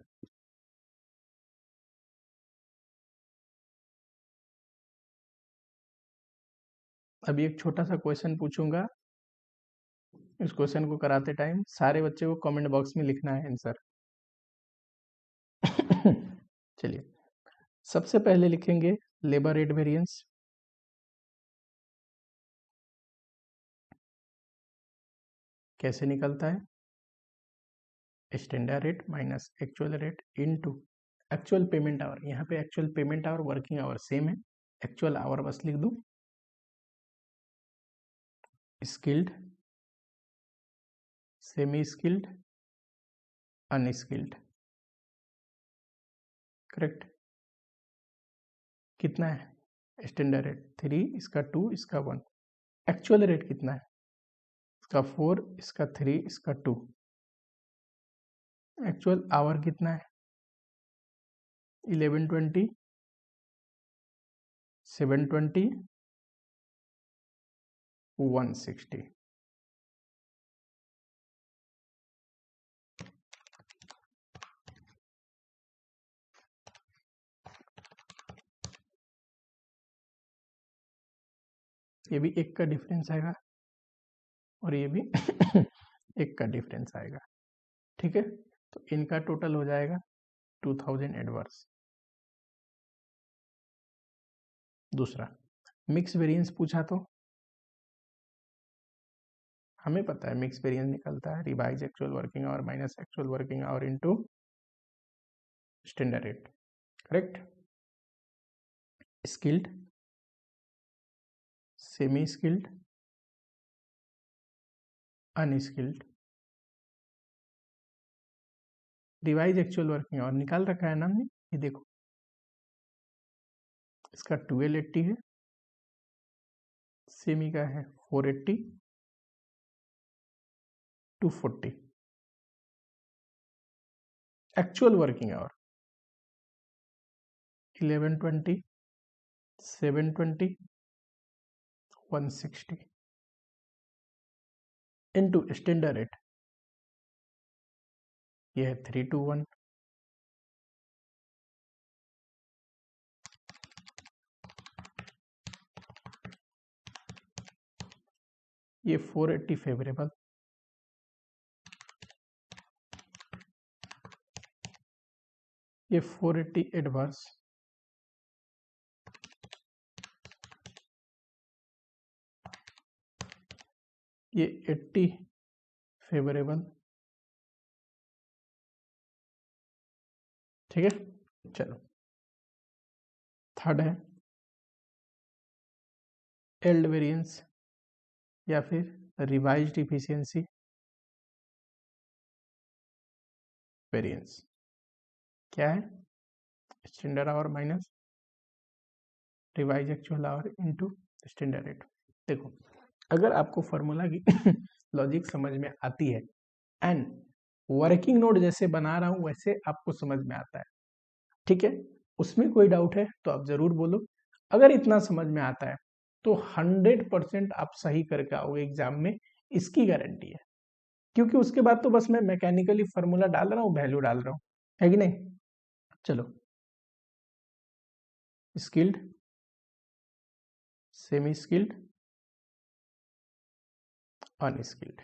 अभी एक छोटा सा क्वेश्चन पूछूंगा, इस क्वेश्चन को कराते टाइम सारे बच्चे को कमेंट बॉक्स में लिखना है आंसर। चलिए सबसे पहले लिखेंगे लेबर रेट वेरिएंस, कैसे निकलता है standard rate minus actual rate into actual payment hour, यहाँ पे actual payment hour working hour same है, एक्चुअल आवर बस लिख दूं, skilled semi skilled, unskilled, correct. कितना है स्टैंडर्ड रेट? 3, इसका 2, इसका 1। एक्चुअल रेट कितना है? इसका 4, इसका 3, इसका 2। एक्चुअल आवर कितना है? 1120, 720, 160। ये भी एक का डिफरेंस आएगा और ये भी एक का डिफरेंस आएगा, ठीक है। तो इनका टोटल हो जाएगा 2000 एडवर्स। दूसरा मिक्स वेरिएंस पूछा तो हमें पता है मिक्स वेरिएंस निकलता है revise actual working hour minus actual working hour into standard rate, correct. Skilled, semi skilled, unskilled, revise actual working our निकाल रखा है ना हमने, ये देखो इसका 1280 है, सेमी का है 480, 240। Actual working our 1120, 720, 160 into standard rate, ये है 321। ये 480 फेवरेबल, ये 480 एडवर्स, ये 80 फेवरेबल, ठीक है। चलो थर्ड है एल्ड वेरिएंस या फिर रिवाइज्ड इफिशियंसी वेरिएंस। क्या है? Standard hour minus revise actual hour into standard rate. देखो अगर आपको फॉर्मूला की लॉजिक समझ में आती है एंड वर्किंग नोट जैसे बना रहा हूं वैसे आपको समझ में आता है, ठीक है, उसमें कोई डाउट है तो आप जरूर बोलो। अगर इतना समझ में आता है तो 100% आप सही करके आओगे एग्जाम में, इसकी गारंटी है। क्योंकि उसके बाद तो बस मैं मैकेनिकली फॉर्मूला डाल रहा हूँ, वैल्यू डाल रहा हूँ, है कि नहीं। चलो skilled, semi skilled, unskilled,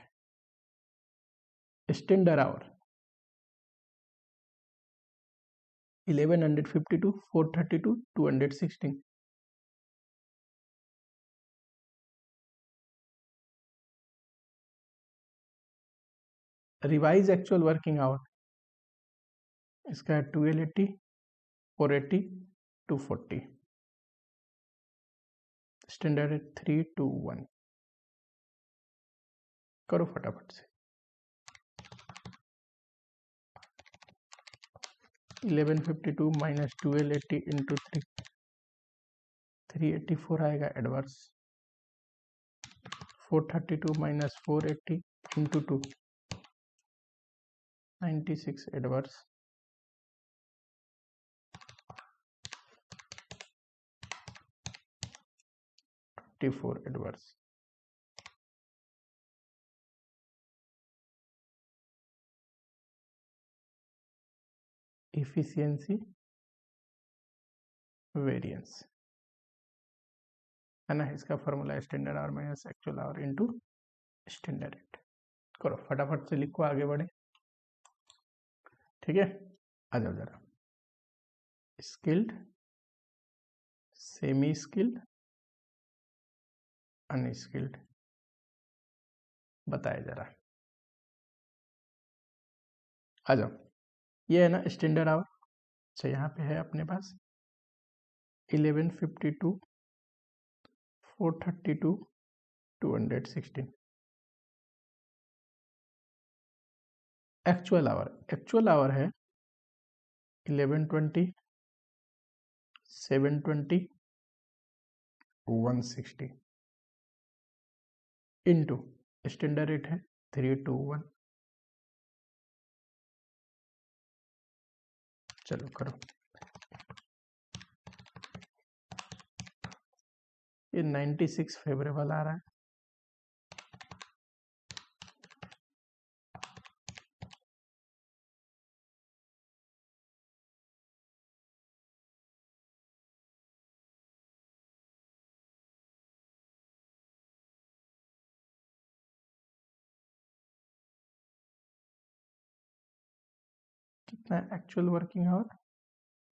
standard our 1152, 432, 216। Revise actual working our इसका है 1280, 480, 240। स्टैंडर्ड है 321। करो फटाफट से। 1152 माइनस 1280 इंटू 384 आएगा adverse. 432 minus 480 into 2 96 adverse. 24 adverse. Efficiency variance है ना, इसका formula standard hour minus actual hour into standard rate. करो फटाफट से लिखो, आगे बढ़े, ठीक है। आ जाओ जरा। स्किल्ड, सेमी स्किल्ड, अनस्किल्ड बताए जरा। आ जाओ, ये है ना स्टैंडर्ड आवर। अच्छा यहाँ पे है अपने पास 1152, 432, 216। एक्चुअल आवर है 1120, 720, 160 इंटू स्टैंडर्ड रेट है 321। चलो करो, ये 96 फेवरेबल आ रहा है। कितना एक्चुअल वर्किंग आवर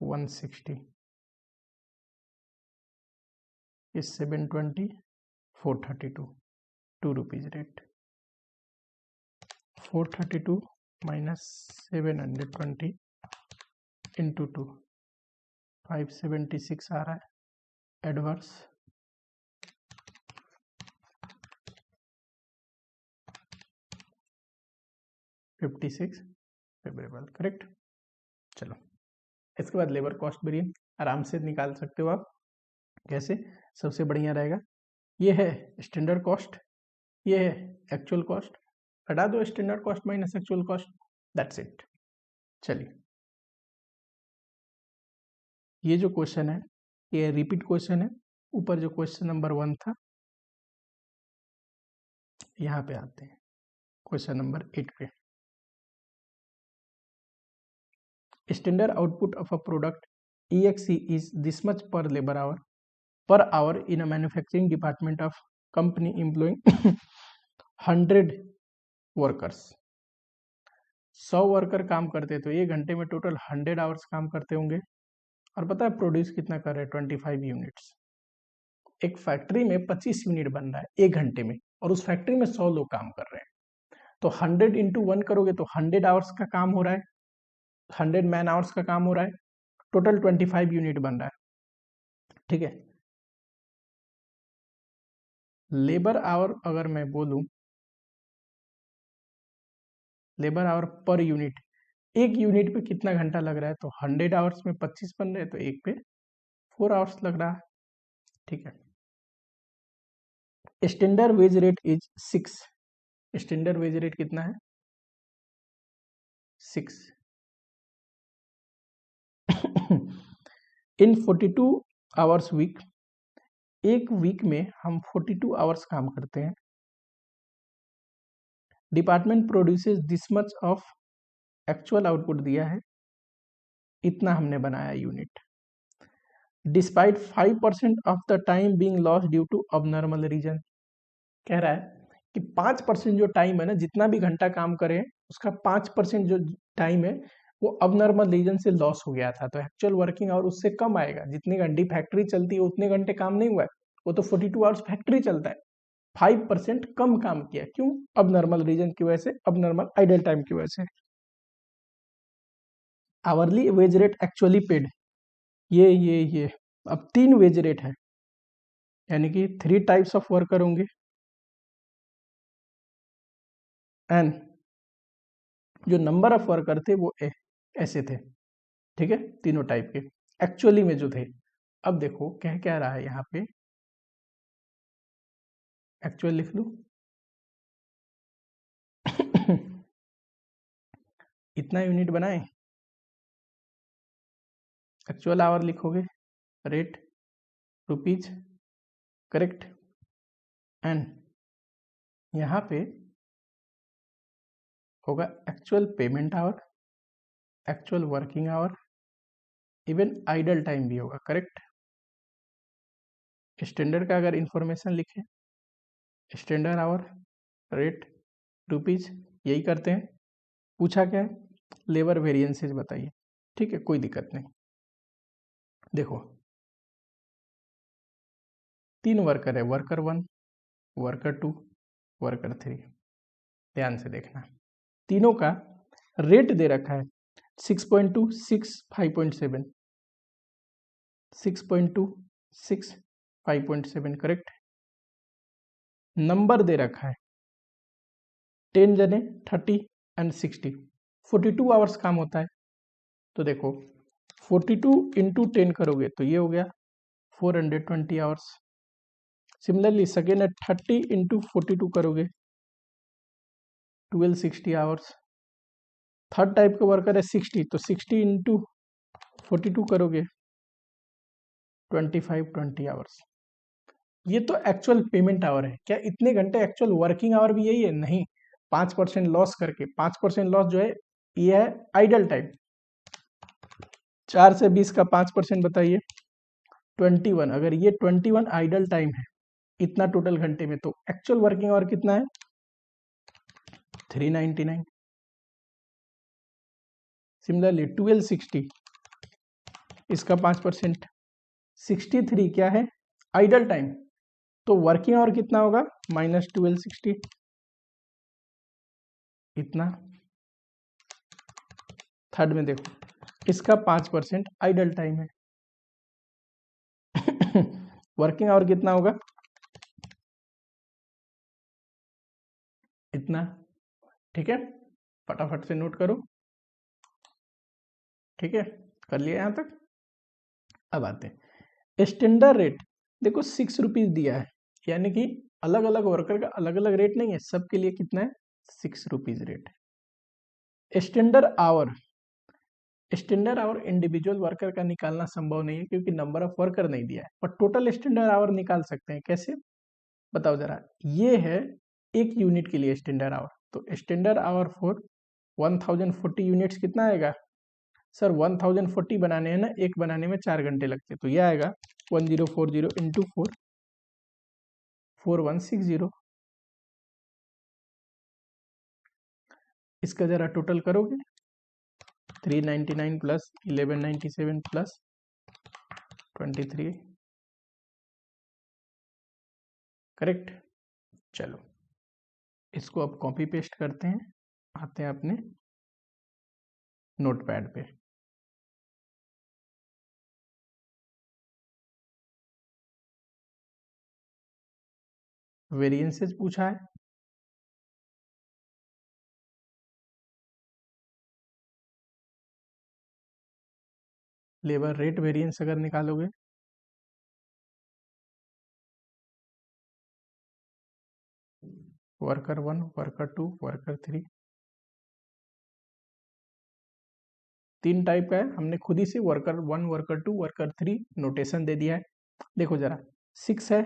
160 इस 720, 432, 2 रुपीज रेट। 432 माइनस 720 इंटू 2, 576 आ रहा है एडवर्स। $56 favourable, correct. चलो इसके बाद लेबर कॉस्ट वेरिएंस आराम से निकाल सकते हो आप। कैसे? सबसे बढ़िया रहेगा, ये है स्टैंडर्ड कॉस्ट, ये है एक्चुअल कॉस्ट, हटा दो standard cost minus actual cost, that's it. चलिए ये जो क्वेश्चन है ये रिपीट क्वेश्चन है। ऊपर जो क्वेश्चन नंबर 1 था, यहाँ पे आते हैं क्वेश्चन नंबर 8 पे। Standard output of a product EXE is this much per hour in a manufacturing department of company employing 100 workers. 100 worker काम करते तो 1 घंटे में टोटल 100 आवर्स काम करते होंगे। और पता है प्रोड्यूस कितना कर रहे हैं? 25 यूनिट्स। एक फैक्ट्री में 25 यूनिट बन रहा है 1 घंटे में, और उस फैक्ट्री में 100 लोग काम कर रहे हैं। तो 100 इंटू 1 करोगे तो 100 आवर्स का काम हो रहा है, 100 मैन आवर्स का काम हो रहा है, टोटल 25 यूनिट बन रहा है। ठीक है, लेबर आवर अगर मैं बोलूं, लेबर आवर पर यूनिट, एक यूनिट पे कितना घंटा लग रहा है? तो 100 आवर्स में 25 बन रहे हैं तो एक पे 4 आवर्स लग रहा है। ठीक है, standard wage rate is 6। Standard wage rate कितना है? 6। इन 42 आवर्स वीक, एक वीक में हम 42 आवर्स काम करते हैं। Department produces this much of, actual output दिया है, इतना हमने बनाया unit. Despite 5% of the time being lost due to abnormal reason. कह रहा है कि 5% जो टाइम है ना, जितना भी घंटा काम करें उसका 5% जो टाइम है वो अबनॉर्मल रीजन से लॉस हो गया था। तो एक्चुअल वर्किंग आवर उससे कम आएगा। जितनी घंटी फैक्ट्री चलती है उतने घंटे काम नहीं हुआ है, वो तो 42 आवर्स फैक्ट्री चलता है। 5% कम काम किया, क्यों? अबनॉर्मल रीजन की वजह से, अबनॉर्मल आइडल टाइम की वजह से। Hourly wage rate actually paid, ये अब 3 वेज रेट है, यानी कि 3 टाइप्स ऑफ वर्कर होंगे, एंड जो नंबर ऑफ वर्कर थे वो ऐसे थे। ठीक है, तीनों टाइप के एक्चुअली में जो थे। अब देखो कह क्या रहा है यहाँ पे, एक्चुअल लिख लूं इतना यूनिट बनाए, एक्चुअल आवर लिखोगे, रेट रुपीज, करेक्ट, एंड यहाँ पे होगा actual payment hour, actual working hour, even idle time भी होगा, करेक्ट। स्टैंडर्ड का अगर इंफॉर्मेशन लिखे, स्टैंडर्ड आवर, रेट, रुपीज, यही करते हैं। पूछा क्या है? लेबर वेरिएंसेज बताइए। ठीक है, कोई दिक्कत नहीं। देखो 3 वर्कर है, वर्कर 1, वर्कर 2, वर्कर 3। ध्यान से देखना, तीनों का रेट दे रखा है 6.2, 6, 5.7, 6.2, 6, 5.7, करेक्ट। नंबर दे रखा है 10 जने, 30 एंड 60। 42 आवर्स काम होता है। तो देखो 42 इंटू 10 करोगे तो ये हो गया 420 आवर्स। सिमिलरली सेकेंड है 30 इंटू 42 करोगे 1260 आवर्स। थर्ड टाइप का वर्कर है 60, तो 60 इंटू 42 करोगे 2520 आवर्स। ये तो एक्चुअल पेमेंट आवर है। क्या इतने घंटे एक्चुअल वर्किंग आवर भी यही है? नहीं, 5% लॉस करके, 5% लॉस जो है ये है आइडल टाइम। 4 से 20 का 5% बताइए, 21। अगर ये 21 आइडल टाइम है इतना टोटल घंटे में, तो एक्चुअल वर्किंग आवर कितना है? 399। सिमिलरली 1260, इसका 5%, 63 क्या है? Idle time. तो वर्किंग आवर कितना होगा? माइनस 1260, इतना। थर्ड में देखो, इसका 5% आइडल टाइम है। वर्किंग आवर कितना होगा? इतना। ठीक है, फटाफट से नोट करो। ठीक है, कर लिया यहां तक। अब आते हैं स्टैंडर्ड रेट। देखो 6 रुपीज दिया है, यानी कि अलग अलग वर्कर का अलग अलग रेट नहीं है, सबके लिए कितना है? 6 रुपीज रेट है। स्टैंडर्ड आवर इंडिविजुअल वर्कर का निकालना संभव नहीं है क्योंकि नंबर ऑफ वर्कर नहीं दिया है, पर टोटल स्टैंडर्ड आवर निकाल सकते हैं। कैसे बताओ जरा? ये है एक यूनिट के लिए स्टैंडर्ड आवर, तो स्टैंडर्ड आवर फॉर 1040 यूनिट्स कितना आएगा? सर 1040 बनाने हैं ना, एक बनाने में 4 घंटे लगते, तो ये आएगा 1040 इंटू 4, 4160। इसका जरा टोटल करोगे, 399 प्लस 1197 प्लस 23, करेक्ट। चलो इसको अब कॉपी पेस्ट करते हैं, आते हैं अपने नोटपैड पे। वेरिएंसेस पूछा है, लेबर रेट वेरिएंस अगर निकालोगे, वर्कर 1, वर्कर 2, वर्कर 3, 3 टाइप का है। हमने खुद ही से वर्कर 1, वर्कर 2, वर्कर 3 नोटेशन दे दिया है। देखो जरा 6 है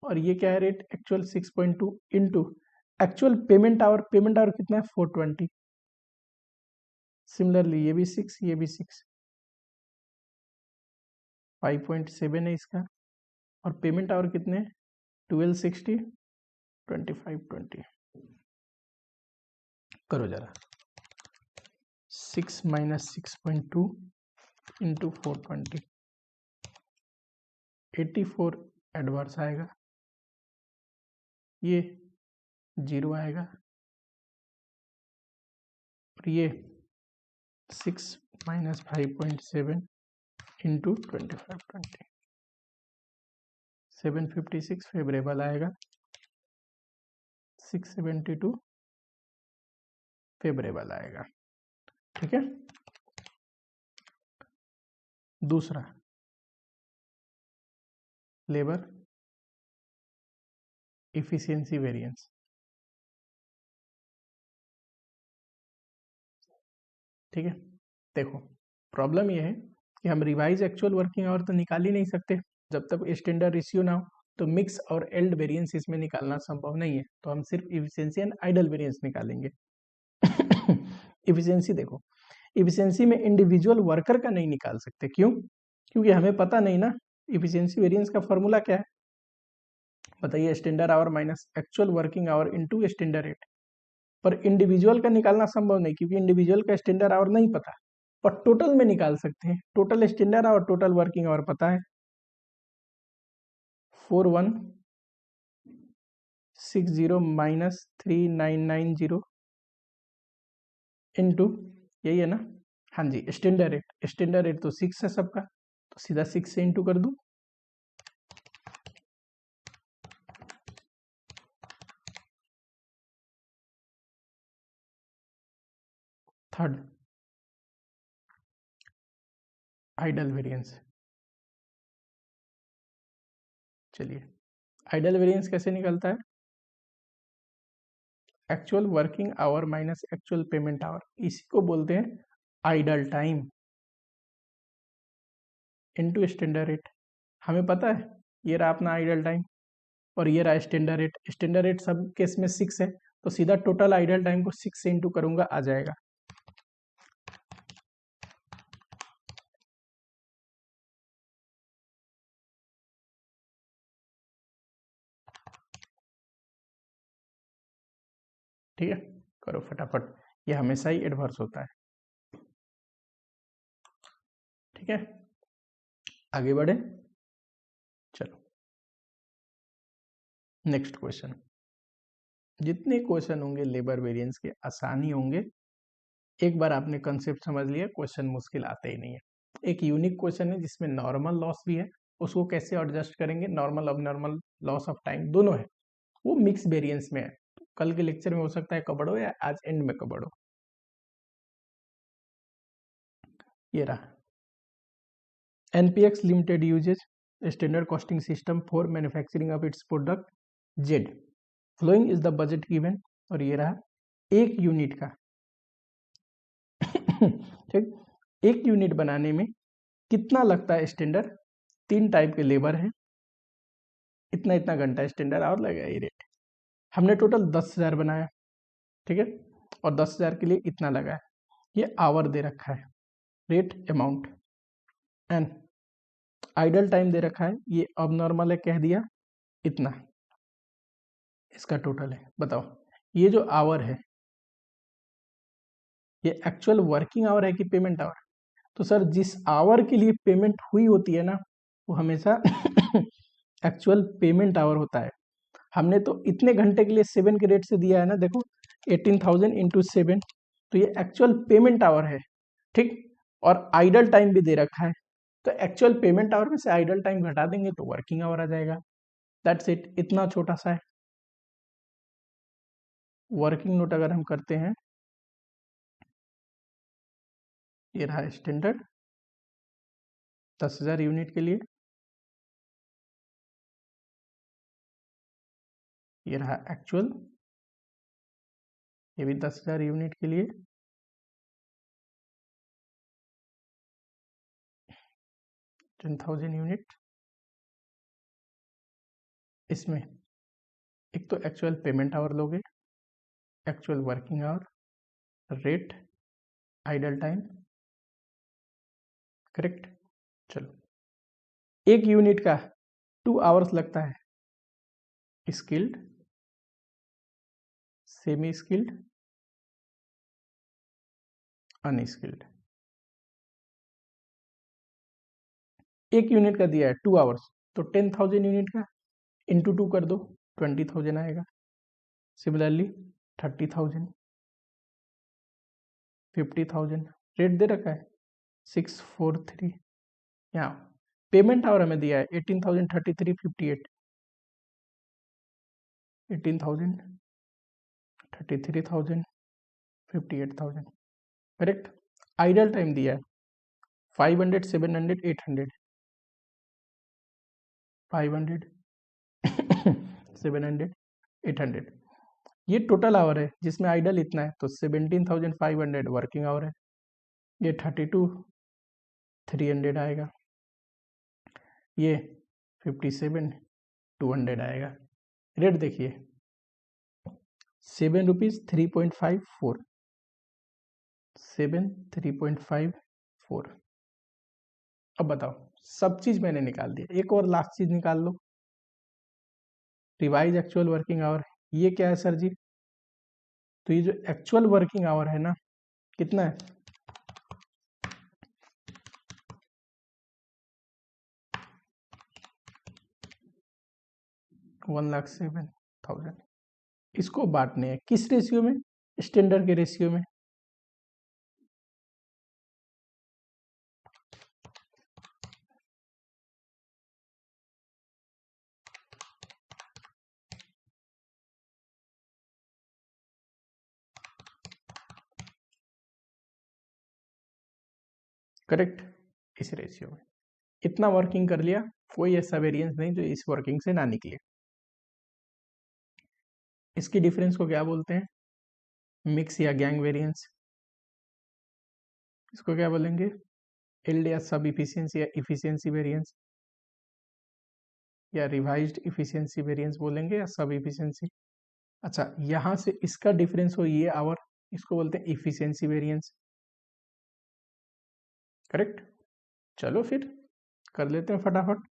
और ये क्या है rate? Actual 6.2 into actual payment hour कितना है? 420। सिमिलरली ये भी 6, ये भी 6, 5.7 है इसका। और पेमेंट आवर कितने? 1260, 2520। करो जरा, 6 माइनस 6.2 इंटू 420, 84 एडवर्स आएगा, ये 0 आएगा, और ये 6 माइनस 5.7 इंटू 2520, 756 फेवरेबल आएगा, 672 फेवरेबल आएगा। ठीक है, दूसरा लेबर इफिशियंसी वेरिएंस। ठीक है, देखो प्रॉब्लम ये है कि हम रिवाइज एक्चुअल वर्किंग आवर तो निकाल ही नहीं सकते जब तक स्टैंडर्ड रेशियो ना हो, तो मिक्स और एल्ड वेरिएंस इसमें निकालना संभव नहीं है, तो हम सिर्फ इफिशियंसी एंड आइडल वेरिएंस निकालेंगे। इफिशियंसी देखो, इफिशियंसी में इंडिविजुअल वर्कर का नहीं निकाल सकते, क्यों? क्योंकि हमें पता नहीं ना इफिशियंसी वेरिएंस का फॉर्मूला क्या है। बताइए, standard hour minus actual working hour into standard rate. पर इंडिविजुअल का निकालना संभव नहीं क्योंकि इंडिविजुअल का स्टैंडर्ड आवर नहीं पता, पर टोटल में निकाल सकते हैं। Total standard our, total working hour पता है, 4160 माइनस 3990 इंटू, यही है ना? हाँ जी, स्टैंडर्ड रेट तो 6 है सबका, तो सीधा 6 से इंटू कर दूं, थर्ड, आइडल वेरिएंस। चलिए, आइडल वेरिएंस कैसे निकलता है? Actual working hour minus actual payment hour, इसी को बोलते हैं idle time into standard rate. हमें पता है ये रहा अपना आइडल टाइम और ये रहा स्टैंडर्ड रेट। स्टैंडर्ड रेट सब केस में 6 है, तो सीधा टोटल आइडल टाइम को 6 से इंटू करूंगा, आ जाएगा। ठीक है, करो फटाफट, ये हमेशा ही एडवर्स होता है। ठीक है, आगे बढ़े, चलो नेक्स्ट क्वेश्चन। जितने क्वेश्चन होंगे लेबर वेरिएंस के आसानी होंगे। एक बार आपने कंसेप्ट समझ लिया, क्वेश्चन मुश्किल आते ही नहीं है। एक यूनिक क्वेश्चन है जिसमें नॉर्मल लॉस भी है, उसको कैसे एडजस्ट करेंगे, नॉर्मल अब नॉर्मल लॉस ऑफ टाइम दोनों है, वो मिक्स वेरिएंस में है। तो कल के लेक्चर में हो सकता है कवर हो या आज एंड में कवर हो। ये रहा NPX limited uses standard costing system for manufacturing of its product Z, following is the budget given. और ये रहा एक यूनिट का ठीक, एक यूनिट बनाने में कितना लगता है स्टैंडर्ड, 3 टाइप के लेबर है, इतना इतना घंटा स्टैंडर्ड आवर लगेगा, ये रेट। हमने टोटल 10,000 बनाया, ठीक है, और 10,000 के लिए इतना लगा है, ये आवर दे रखा है, rate amount and idle time दे रखा है, ये अब नॉर्मल है कह दिया, इतना इसका टोटल है। बताओ ये जो आवर है ये एक्चुअल वर्किंग आवर है कि पेमेंट आवर? तो सर जिस आवर के लिए पेमेंट हुई होती है ना, वो हमेशा एक्चुअल पेमेंट आवर होता है। हमने तो इतने घंटे के लिए 7 के रेट से दिया है ना, देखो 18,000 इंटू 7, तो ये एक्चुअल पेमेंट आवर है, ठीक। और आइडल टाइम भी दे रखा है, तो एक्चुअल पेमेंट आवर में से आइडल टाइम घटा देंगे तो वर्किंग आवर आ जाएगा। दैट्स इट, इतना छोटा सा है। वर्किंग नोट अगर हम करते हैं, ये रहा स्टैंडर्ड 10,000 यूनिट के लिए, ये रहा एक्चुअल, ये भी 10,000 यूनिट के लिए, 10,000 यूनिट। इसमें एक तो एक्चुअल पेमेंट आवर लोगे, actual working hour, rate, idle time, correct. चलो एक यूनिट का 2 आवर्स लगता है, स्किल्ड, सेमी स्किल्ड, अनस्किल्ड। एक यूनिट का दिया है 2 आवर्स, तो 10,000 यूनिट का इंटू 2 कर दो, 20,000 आएगा। सिमिलरली 30,000, 50,000, रेट दे रखा है 643। यहाँ पेमेंट आवर हमें दिया है 18,033, 58, 18,000, 33,000, 58,000, करेक्ट। आइडल टाइम दिया है 500, 700, 800, 500, 700, 800, ये टोटल आवर है जिसमें आइडल इतना है, तो 17,500 वर्किंग आवर है, ये 32,300 आएगा, ये 57,200 आएगा। रेट देखिए 7 रुपीज 3.54, 7 3.54। अब बताओ, सब चीज मैंने निकाल दिया, एक और लास्ट चीज निकाल लो, रिवाइज एक्चुअल वर्किंग आवर। ये क्या है सर जी? तो ये जो एक्चुअल वर्किंग आवर है ना, कितना है? 1,07,000। इसको बांटने हैं किस रेशियो में? स्टैंडर्ड के रेशियो में। करेक्ट, इस रेशियो में इतना वर्किंग कर लिया, कोई ऐसा वेरिएंस नहीं जो इस वर्किंग से ना निकले। इसकी डिफरेंस को क्या बोलते हैं? मिक्स या गैंग वेरिएंस। इसको क्या बोलेंगे? इल्ड या सब इफिशियंसी या इफिशियंसी वेरिएंस, या रिवाइज्ड इफिशियंसी वेरिएंस बोलेंगे, या सब इफिशियंसी। अच्छा, यहां से इसका डिफरेंस हो ये आवर, इसको बोलते हैं इफिशियंसी वेरिएंस। करेक्ट। चलो फिर कर लेते हैं फटाफट।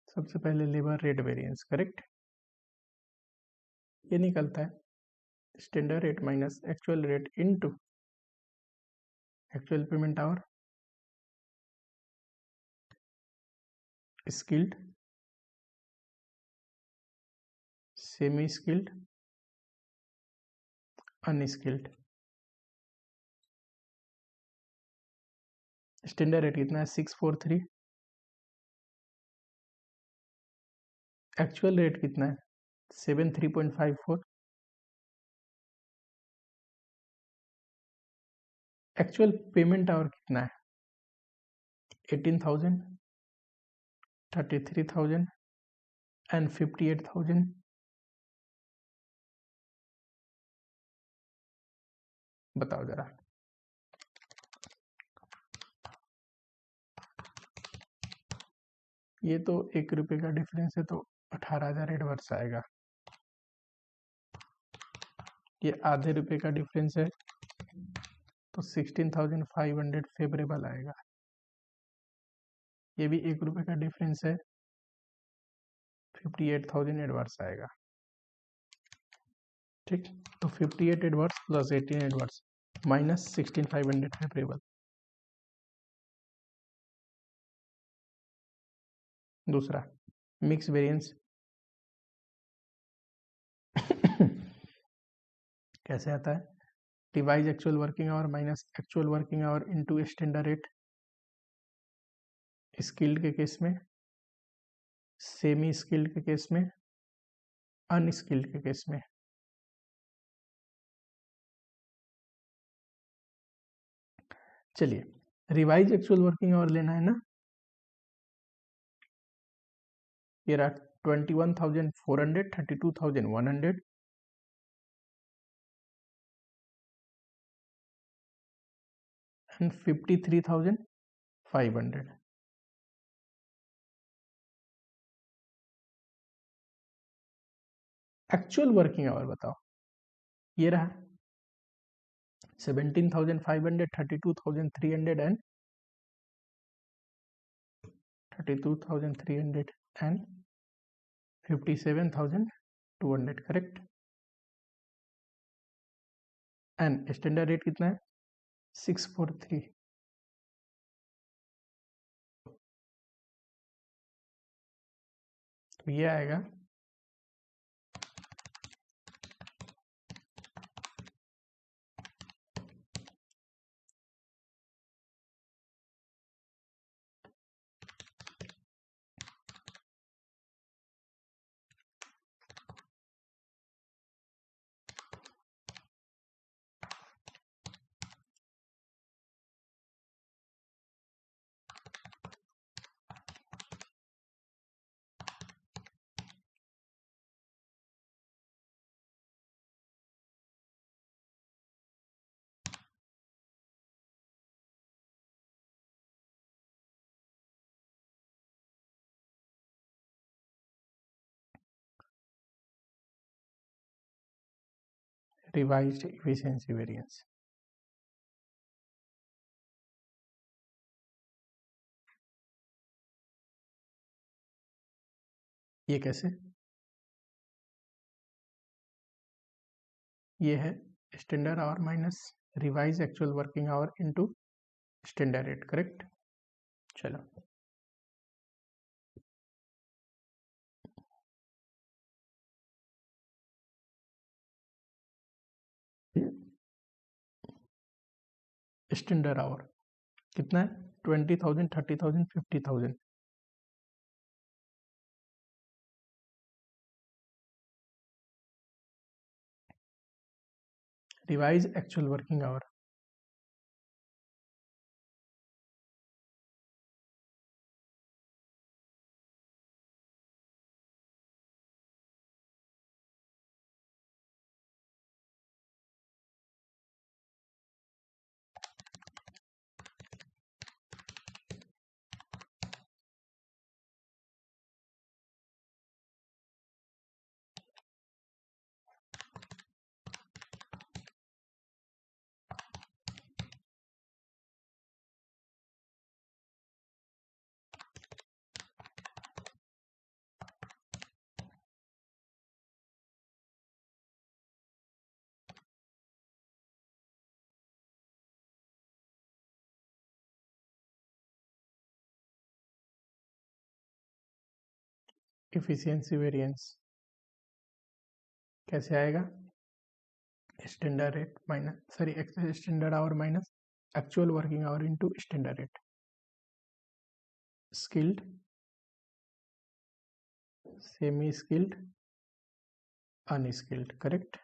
सबसे पहले लेबर रेट वेरिएंस, करेक्ट। ये निकलता है standard rate minus actual rate into actual payment hour, skilled, semi skilled, unskilled. Standard rate कितना है? 643। एक्चुअल रेट कितना है? 73.54। एक्चुअल पेमेंट आवर कितना है? 18,000, 33,000 एंड 58,000। बताओ जरा। ये तो 1 रुपये का डिफरेंस है, तो 18,000 एडवर्स आएगा। ये आधे रुपये का डिफरेंस है, तो 16,500 फेवरेबल आएगा। ये भी 1 रुपये का डिफरेंस है, 58,000 एडवर्स आएगा। ठीक, तो 58 adverse plus 18 adverse minus 16,500 favourable. दूसरा मिक्स वेरिएंस। कैसे आता है? Devise actual working hour minus actual working hour into standard rate, skilled के केस में, सेमी स्किल्ड के केस में, अनस्किल्ड के केस में। चलिए, रिवाइज एक्चुअल वर्किंग आवर लेना है ना। ये रहा 21,400, 32,100 एंड 53,500। एक्चुअल वर्किंग आवर बताओ। ये रहा 17,500, 32,300 and 32,300 and 57,200, correct. And standard rate कितना है? 643। तो ये आएगा रिवाइज्ड इफिशियंसी वेरिएंस। ये कैसे? ये है standard hour minus revise actual working hour into standard rate, correct. चलो, स्टैंडर्ड आवर कितना है? 20,000, 30,000, 50,000। Revise actual working our. Efficiency variance कैसे आएगा? Standard rate minus standard hour minus actual working hour into standard rate. Skilled, semi skilled, unskilled, correct.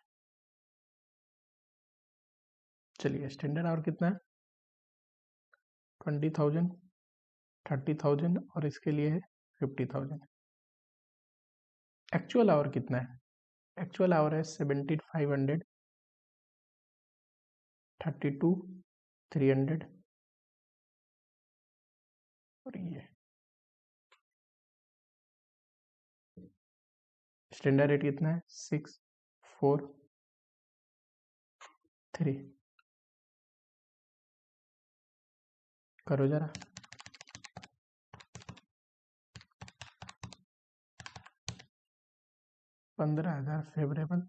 चलिए स्टैंडर्ड आवर कितना है? 20,000, 30,000 और इसके लिए है 50,000। एक्चुअल आवर कितना है? एक्चुअल आवर है 17,500, 32,300 और ये स्टैंडर्ड रेट कितना है? 6,4,3। करो जरा। 15,000 फेवरेबल,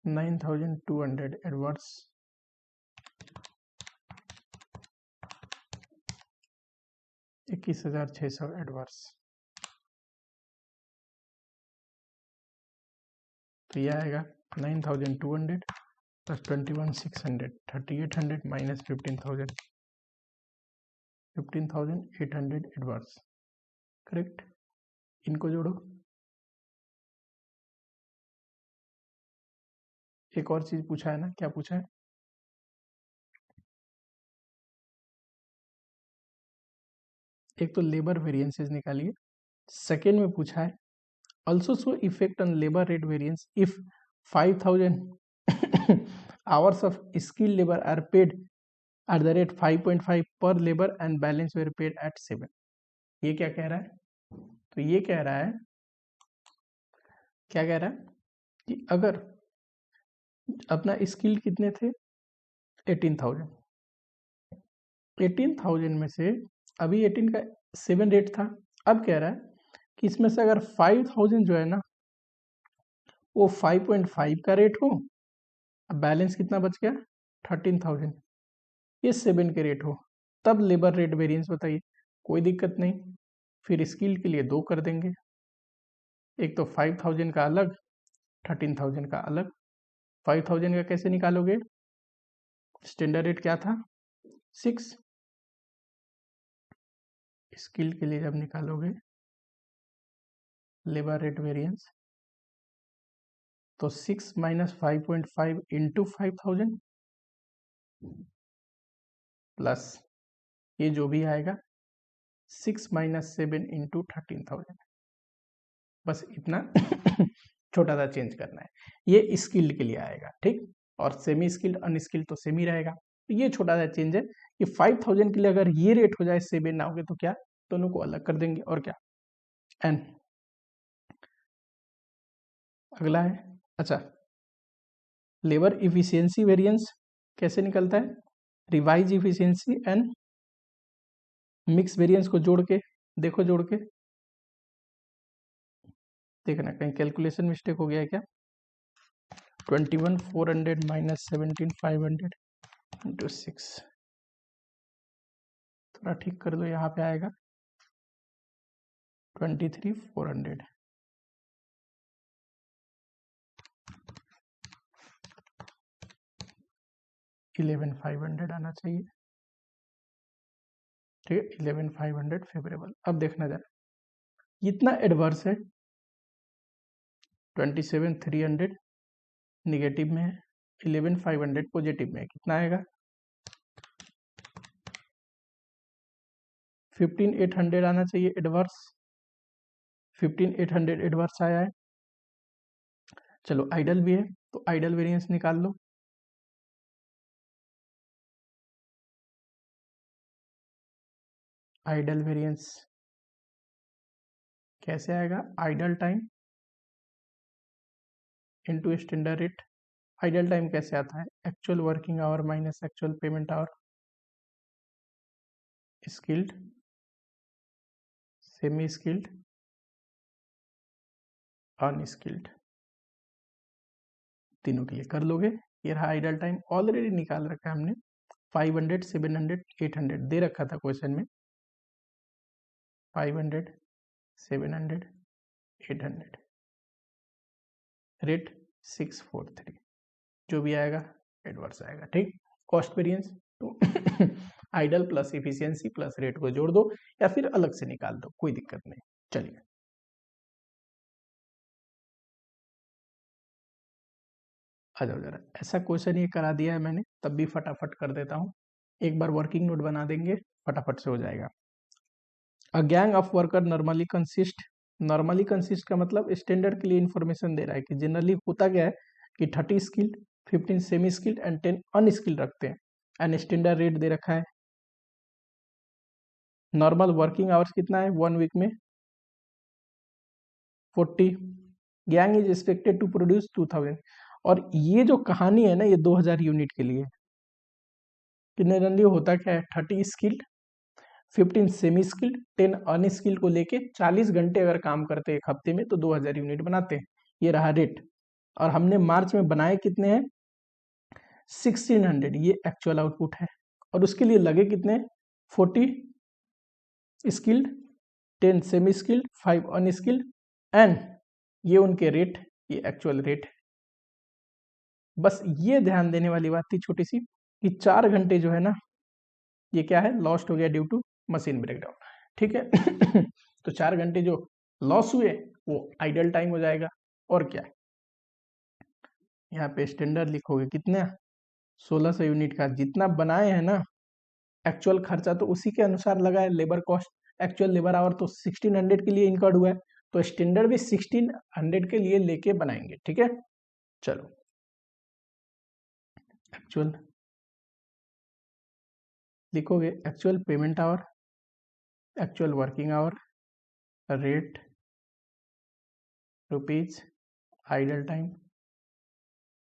9,200 एडवर्स, 21,600 एडवर्स। तो यह आएगा 9,200 प्लस 21,600, 3,800 माइनस 15,000, 15,800 एडवर्स, करेक्ट। इनको जोड़ो। एक और चीज पूछा है ना, क्या पूछा है? एक तो लेबर वेरिएंसेस निकालिए। सेकेंड में पूछा है also show effect on labor rate variance if 5,000 hours of skilled labor are paid at the rate 5.5 per labor and balance were paid at 7। ये क्या कह रहा है? तो ये कह रहा है, क्या कह रहा है कि अगर अपना स्किल कितने थे? 18,000, 18,000 में से अभी 18 का 7 रेट था। अब कह रहा है कि इसमें से अगर 5,000 जो है ना वो 5.5 का रेट हो, अब बैलेंस कितना बच गया? 13,000, ये 7 के रेट हो, तब लेबर रेट वेरिएंस बताइए। कोई दिक्कत नहीं, फिर स्किल के लिए 2 कर देंगे, एक तो 5,000 का अलग, 13,000 का अलग। 5,000 का कैसे निकालोगे? स्टैंडर्ड रेट क्या था? 6। स्किल के लिए जब निकालोगे लेबर रेट वेरिएंस तो 6 माइनस 5.5 इंटू 5,000 प्लस ये जो भी आएगा 6 माइनस 7 इंटू 13,000। बस इतना छोटा सा चेंज करना है, ये स्किल्ड के लिए आएगा, ठीक। और सेमी स्किल्ड अनस्किल्ड तो सेमी रहेगा। तो ये छोटा सा चेंज है कि 5,000 के लिए अगर ये रेट हो जाए 7 ना हो गए तो क्या, दोनों को अलग कर देंगे और क्या। एन अगला है, अच्छा लेबर इफिशियंसी वेरिएंस कैसे निकलता है? Revise efficiency and mix variance को जोड़ के देखो, जोड़ के देखना कहीं कैलकुलेशन मिस्टेक हो गया है क्या। 21,400 माइनस 17,500 इंटू 6, थोड़ा ठीक कर दो, यहाँ पे आएगा 23,400। 11,500 आना चाहिए, ठीक है, 11,500 फेवरेबल। अब देखना जरा इतना एडवर्स है, 27,300 निगेटिव में है, 11,500 पॉजिटिव में है, कितना आएगा 15,800 आना चाहिए एडवर्स, 15,800 एडवर्स आया है। चलो आइडल भी है तो आइडल वेरिएंस निकाल लो, आइडल वेरिएंस कैसे आएगा, idle time into standard rate. Idle time कैसे आता है, actual working hour minus actual payment hour, skilled, semi skilled, unskilled, तीनों के लिए कर लोगे। ये रहा आइडल टाइम, ऑलरेडी निकाल रखा है हमने, 500, 700, 800 दे रखा था क्वेश्चन में, 500, 700, 800, रेट 643, जो भी आएगा एडवर्स आएगा, ठीक। कॉस्ट वेरिएंस तो idle plus efficiency plus rate को जोड़ दो या फिर अलग से निकाल दो, कोई दिक्कत नहीं। चलिए आ जाओ जरा, ऐसा क्वेश्चन ये करा दिया है मैंने, तब भी फटाफट कर देता हूँ, एक बार वर्किंग नोट बना देंगे फटाफट से हो जाएगा। A gang of worker normally consist का मतलब स्टैंडर्ड के लिए इंफॉर्मेशन दे रहा है कि जनरली होता क्या है कि 30 skilled, 15 semi skilled and 10 unskilled रखते हैं, एंड स्टैंडर्ड रेट दे रखा है। नॉर्मल वर्किंग आवर्स कितना है 1 वीक में 40, gang is expected to produce 2000, और ये जो कहानी है ना ये 2000 यूनिट के लिए, कि जनरली होता क्या है 30 स्किल्ड, 15 सेमी स्किल्ड, 10 अनस्किल्ड को लेके 40 घंटे अगर काम करते हैं एक हफ्ते में तो 2000 यूनिट बनाते हैं, ये रहा रेट। और हमने मार्च में बनाए कितने हैं 1600, ये एक्चुअल आउटपुट है, और उसके लिए लगे कितने 40 skilled, 10 semi skilled, 5 unskilled, and ये उनके रेट, ये एक्चुअल रेट है। बस ये ध्यान देने वाली बात थी छोटी सी, कि 4 घंटे जो है ना ये क्या है लॉस्ट हो गया ड्यू टू मशीन ब्रेकडाउन, ठीक है। तो 4 घंटे जो लॉस हुए वो आइडल टाइम हो जाएगा, और क्या है यहाँ पे स्टैंडर्ड लिखोगे कितना 1600 यूनिट का जितना बनाए हैं ना, एक्चुअल खर्चा तो उसी के अनुसार लगा है, labour cost actual labour our तो 1600 के लिए इनकर्ड हुआ है, तो स्टैंडर्ड भी 1600 के लिए लेके बनाएंगे, ठीक है। चलो एक्चुअल लिखोगे, actual payment hour, actual working hour, rate rupees, idle time,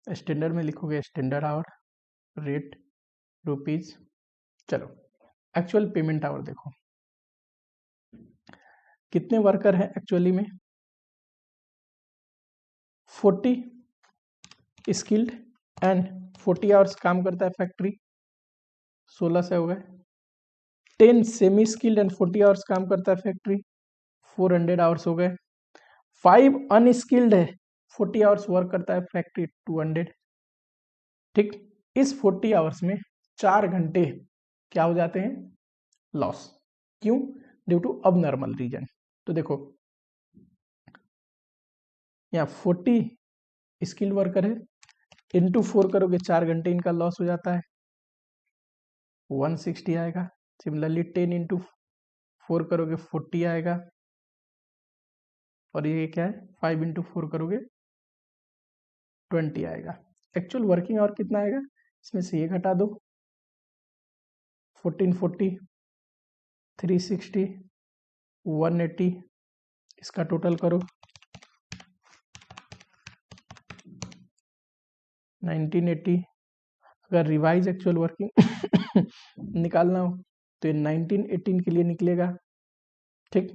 standard में लिखोगे स्टैंडर्ड आवर, रेट रुपीज। चलो एक्चुअल पेमेंट आवर देखो कितने वर्कर हैं एक्चुअली में 40 स्किल्ड एंड 40 आवर्स काम करता है फैक्ट्री, 16 से हो गए, 10 सेमी स्किल्ड एंड 40 आवर्स काम करता है फैक्ट्री, 400 आवर्स हो गए, 5 अनस्किल्ड है 40 आवर्स वर्क करता है फैक्ट्री, 200, ठीक। इस 40 आवर्स में 4 घंटे क्या हो जाते हैं लॉस, क्यों, ड्यू टू अब नॉर्मल रीजन। तो देखो यहाँ 40 स्किल्ड वर्कर है, इंटू 4 करोगे 4 घंटे इनका लॉस हो जाता है, 160 आएगा। सिमिलरली 10 इंटू 4 करोगे 40 आएगा, और ये क्या है 5 इंटू 4 करोगे 20 आएगा। एक्चुअल वर्किंग आवर कितना आएगा, इसमें से ये घटा दो, 1440, 360, 180, इसका टोटल करो 1980। अगर रिवाइज एक्चुअल वर्किंग निकालना हो तो ये 1918 के लिए निकलेगा, ठीक।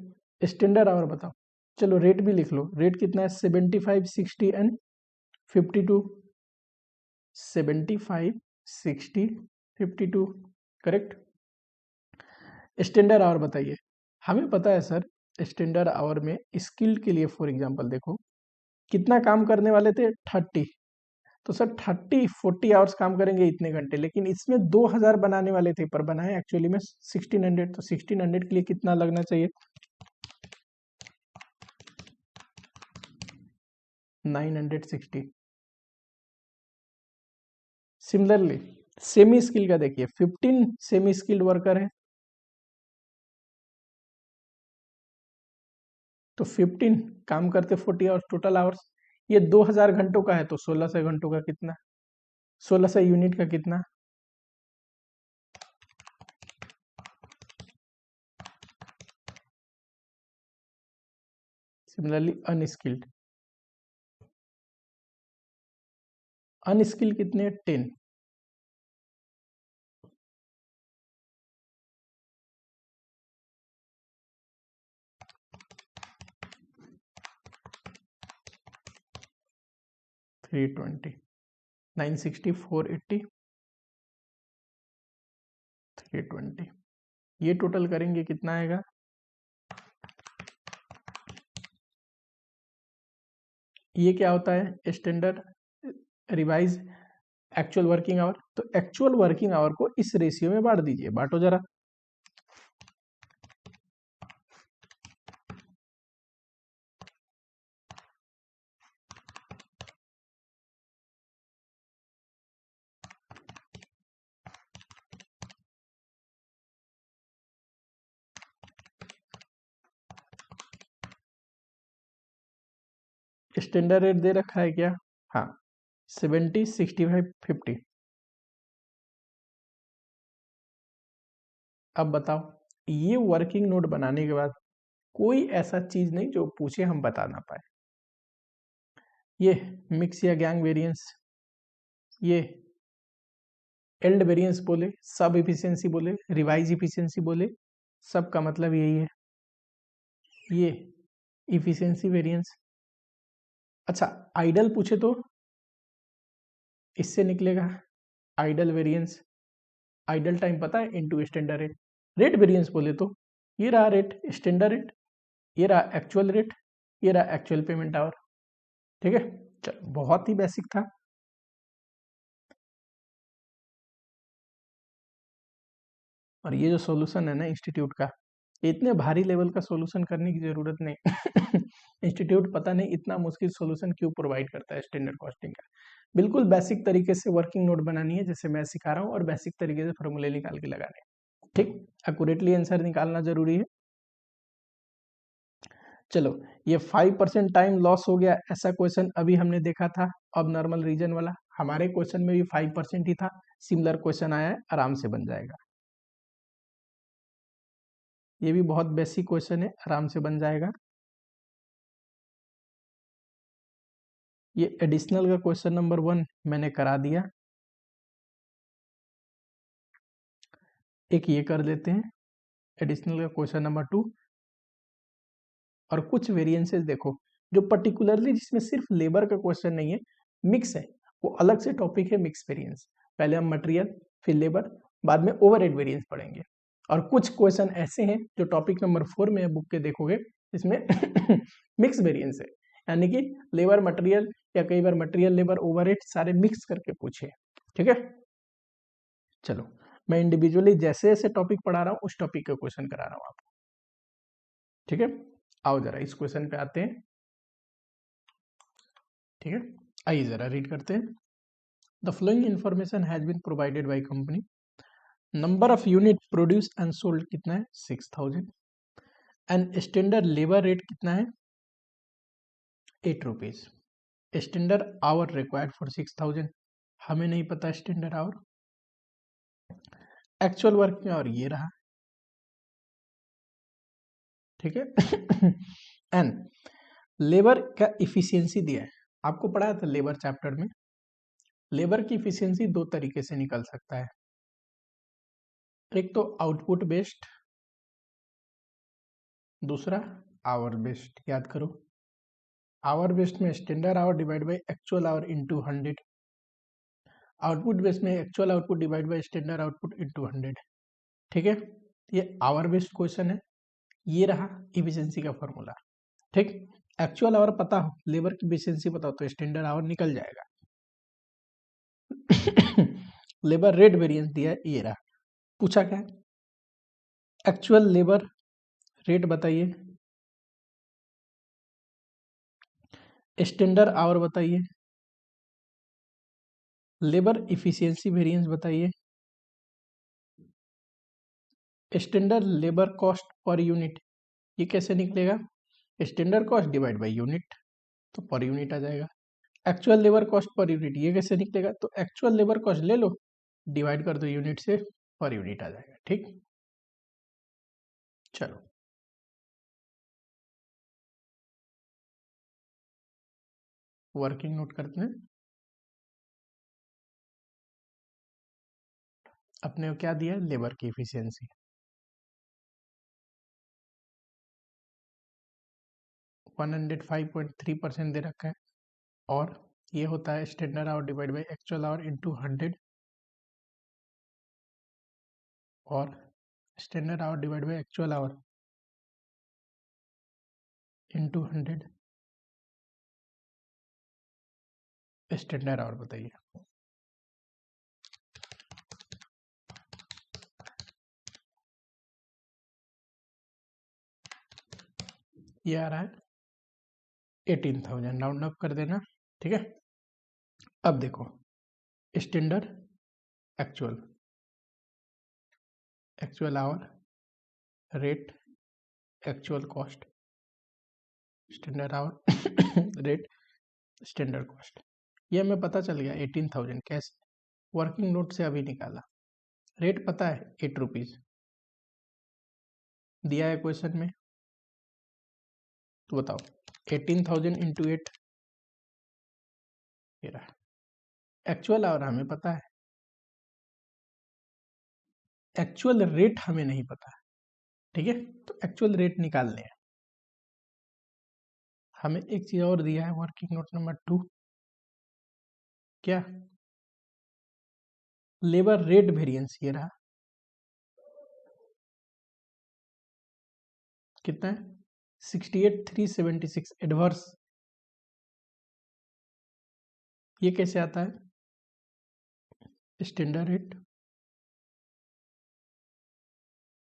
स्टैंडर्ड आवर बताओ, चलो रेट भी लिख लो, रेट कितना है 75, 60 एंड 52, 75, 60, 52, करेक्ट। स्टैंडर्ड आवर बताइए, हमें पता है सर स्टैंडर्ड आवर में स्किल्ड के लिए फॉर एग्जांपल देखो कितना काम करने वाले थे 30, तो सर 40 आवर्स काम करेंगे इतने घंटे, लेकिन इसमें 2000 बनाने वाले थे पर बनाए एक्चुअली में 1600। तो 1600 के लिए कितना लगना चाहिए? 960। सिमिलरली सेमी स्किल का देखिए 15 सेमी स्किल्ड वर्कर है, तो 15 काम करते 40 आवर्स टोटल आवर्स। ये 2000 घंटों का है तो 1600 घंटों का कितना, 1600 यूनिट का कितना? सिमिलरली अनस्किल्ड, अनस्किल्ड कितने? 10। थ्री 960 480 320, ये टोटल करेंगे कितना आएगा? ये क्या होता है? Standard revise actual working our. तो एक्चुअल वर्किंग आवर को इस रेशियो में बांट दीजिए, बांटो जरा। स्टैंडर्ड रेट दे रखा है क्या? हाँ, 70 65 50। अब बताओ, ये वर्किंग नोट बनाने के बाद कोई ऐसा चीज नहीं जो पूछे हम बता ना पाए। ये मिक्स या गैंग वेरिएंस, ये एल्ड वेरिएंस बोले, सब इफिशियंसी बोले, रिवाइज इफिशियंसी बोले, सब का मतलब यही है। ये इफिशियंसी वेरिएंस। अच्छा, आइडल पूछे तो इससे निकलेगा आइडल वेरिएंस। आइडल टाइम पता है into standard rate. Rate variance बोले तो ये रहा रेट स्टैंडर्ड रेट, ये रहा एक्चुअल रेट, ये रहा एक्चुअल पेमेंट आवर। ठीक है, चलो बहुत ही बेसिक था। और ये जो सॉल्यूशन है ना इंस्टीट्यूट का, इतने भारी लेवल का सॉल्यूशन करने की जरूरत नहीं। इंस्टीट्यूट पता नहीं इतना मुश्किल सॉल्यूशन क्यों प्रोवाइड करता है स्टैंडर्ड कॉस्टिंग का। बिल्कुल बेसिक तरीके से वर्किंग नोट बनानी है जैसे मैं सिखा रहा हूँ, और बेसिक तरीके से फॉर्मूले निकाल के लगाने हैं। ठीक, एक्यूरेटली आंसर निकालना जरूरी है। चलो, ये 5% टाइम लॉस हो गया, ऐसा क्वेश्चन अभी हमने देखा था अब नॉर्मल रीजन वाला। हमारे क्वेश्चन में भी 5% ही था, सिमिलर क्वेश्चन आया है, आराम से बन जाएगा। ये भी बहुत बेसिक क्वेश्चन है, आराम से बन जाएगा। ये एडिशनल का क्वेश्चन नंबर 1 मैंने करा दिया। एक ये कर लेते हैं एडिशनल का क्वेश्चन नंबर 2। और कुछ वेरिएंसेस देखो जो पर्टिकुलरली जिसमें सिर्फ लेबर का क्वेश्चन नहीं है, मिक्स है, वो अलग से टॉपिक है मिक्स वेरिएंस। पहले हम मटेरियल फिर लेबर, बाद में ओवरहेड वेरिएंस पढ़ेंगे। और कुछ क्वेश्चन ऐसे हैं जो टॉपिक नंबर 4 में बुक के देखोगे, इसमें मिक्स वेरिएंस है, यानी कि लेबर मटेरियल या कई बार मटेरियल लेबर ओवरहेड सारे मिक्स करके पूछे। ठीक है, चलो मैं इंडिविजुअली जैसे जैसे टॉपिक पढ़ा रहा हूँ उस टॉपिक का क्वेश्चन करा रहा हूँ आपको। ठीक है, आओ जरा इस क्वेश्चन पे आते हैं। ठीक है, आइए जरा रीड करते हैं। The following information has been provided by company. Number of unit produce and sold कितना है? 6000। एंड स्टैंडर्ड लेबर रेट कितना है? 8 rupees. Standard our required for 6000, हमें नहीं पता standard hour. Actual working hour ये रहा। ठीक है, एंड लेबर का इफिशियंसी दिया है, आपको पढ़ाया था लेबर चैप्टर में। लेबर की इफिशियंसी दो तरीके से निकल सकता है, एक तो आउटपुट बेस्ड, दूसरा आवर बेस्ड। याद करो, आवर बेस्ड में standard hour divide by actual hour into 100, output based में actual output divide by standard output into 100। ठीक है, ये आवर बेस्ड क्वेश्चन है। ये रहा इफिशियंसी का फॉर्मूला। ठीक, एक्चुअल आवर पता हो, लेबर की इफिशियंसी पता हो तो स्टैंडर्ड आवर निकल जाएगा। लेबर रेट वेरिएंस दिया है, ये रहा। पूछा क्या है, एक्चुअल लेबर रेट बताइए, स्टैंडर्ड आवर बताइए, लेबर इफिशियंसी वेरिएंस बताइए, standard labour cost per unit, ये कैसे निकलेगा, standard cost divide by unit, तो पर यूनिट आ जाएगा। Actual labour cost per unit, ये कैसे निकलेगा, तो एक्चुअल लेबर कॉस्ट ले लो, डिवाइड कर दो यूनिट से, पर यूनिट आ जाएगा। ठीक, चलो वर्किंग नोट करते हैं। अपने को क्या दिया है, लेबर की इफिशियंसी 105.3% दे रखा है, और ये होता है standard hour divide by actual our into 100, और standard hour divide by actual our into 100 standard our बताइए। ये आ रहा है 18,000, राउंड अप कर देना। ठीक है, अब देखो standard actual, actual hour rate actual cost, standard hour rate standard cost, ये हमें पता चल गया 18,000 कैसे, वर्किंग नोट से अभी निकाला। रेट पता है 8 रुपीज दिया है क्वेश्चन में, तो बताओ 18,000 इंटू 8, ये रहा। एक्चुअल आवर हमें पता है, एक्चुअल रेट हमें नहीं पता। ठीक है, तो एक्चुअल रेट निकालने हैं। हमें एक चीज और दिया है वर्किंग नोट नंबर 2, क्या, लेबर रेट वेरिएंस, ये रहा। कितना है, 68,376 एडवर्स, ये कैसे आता है, standard rate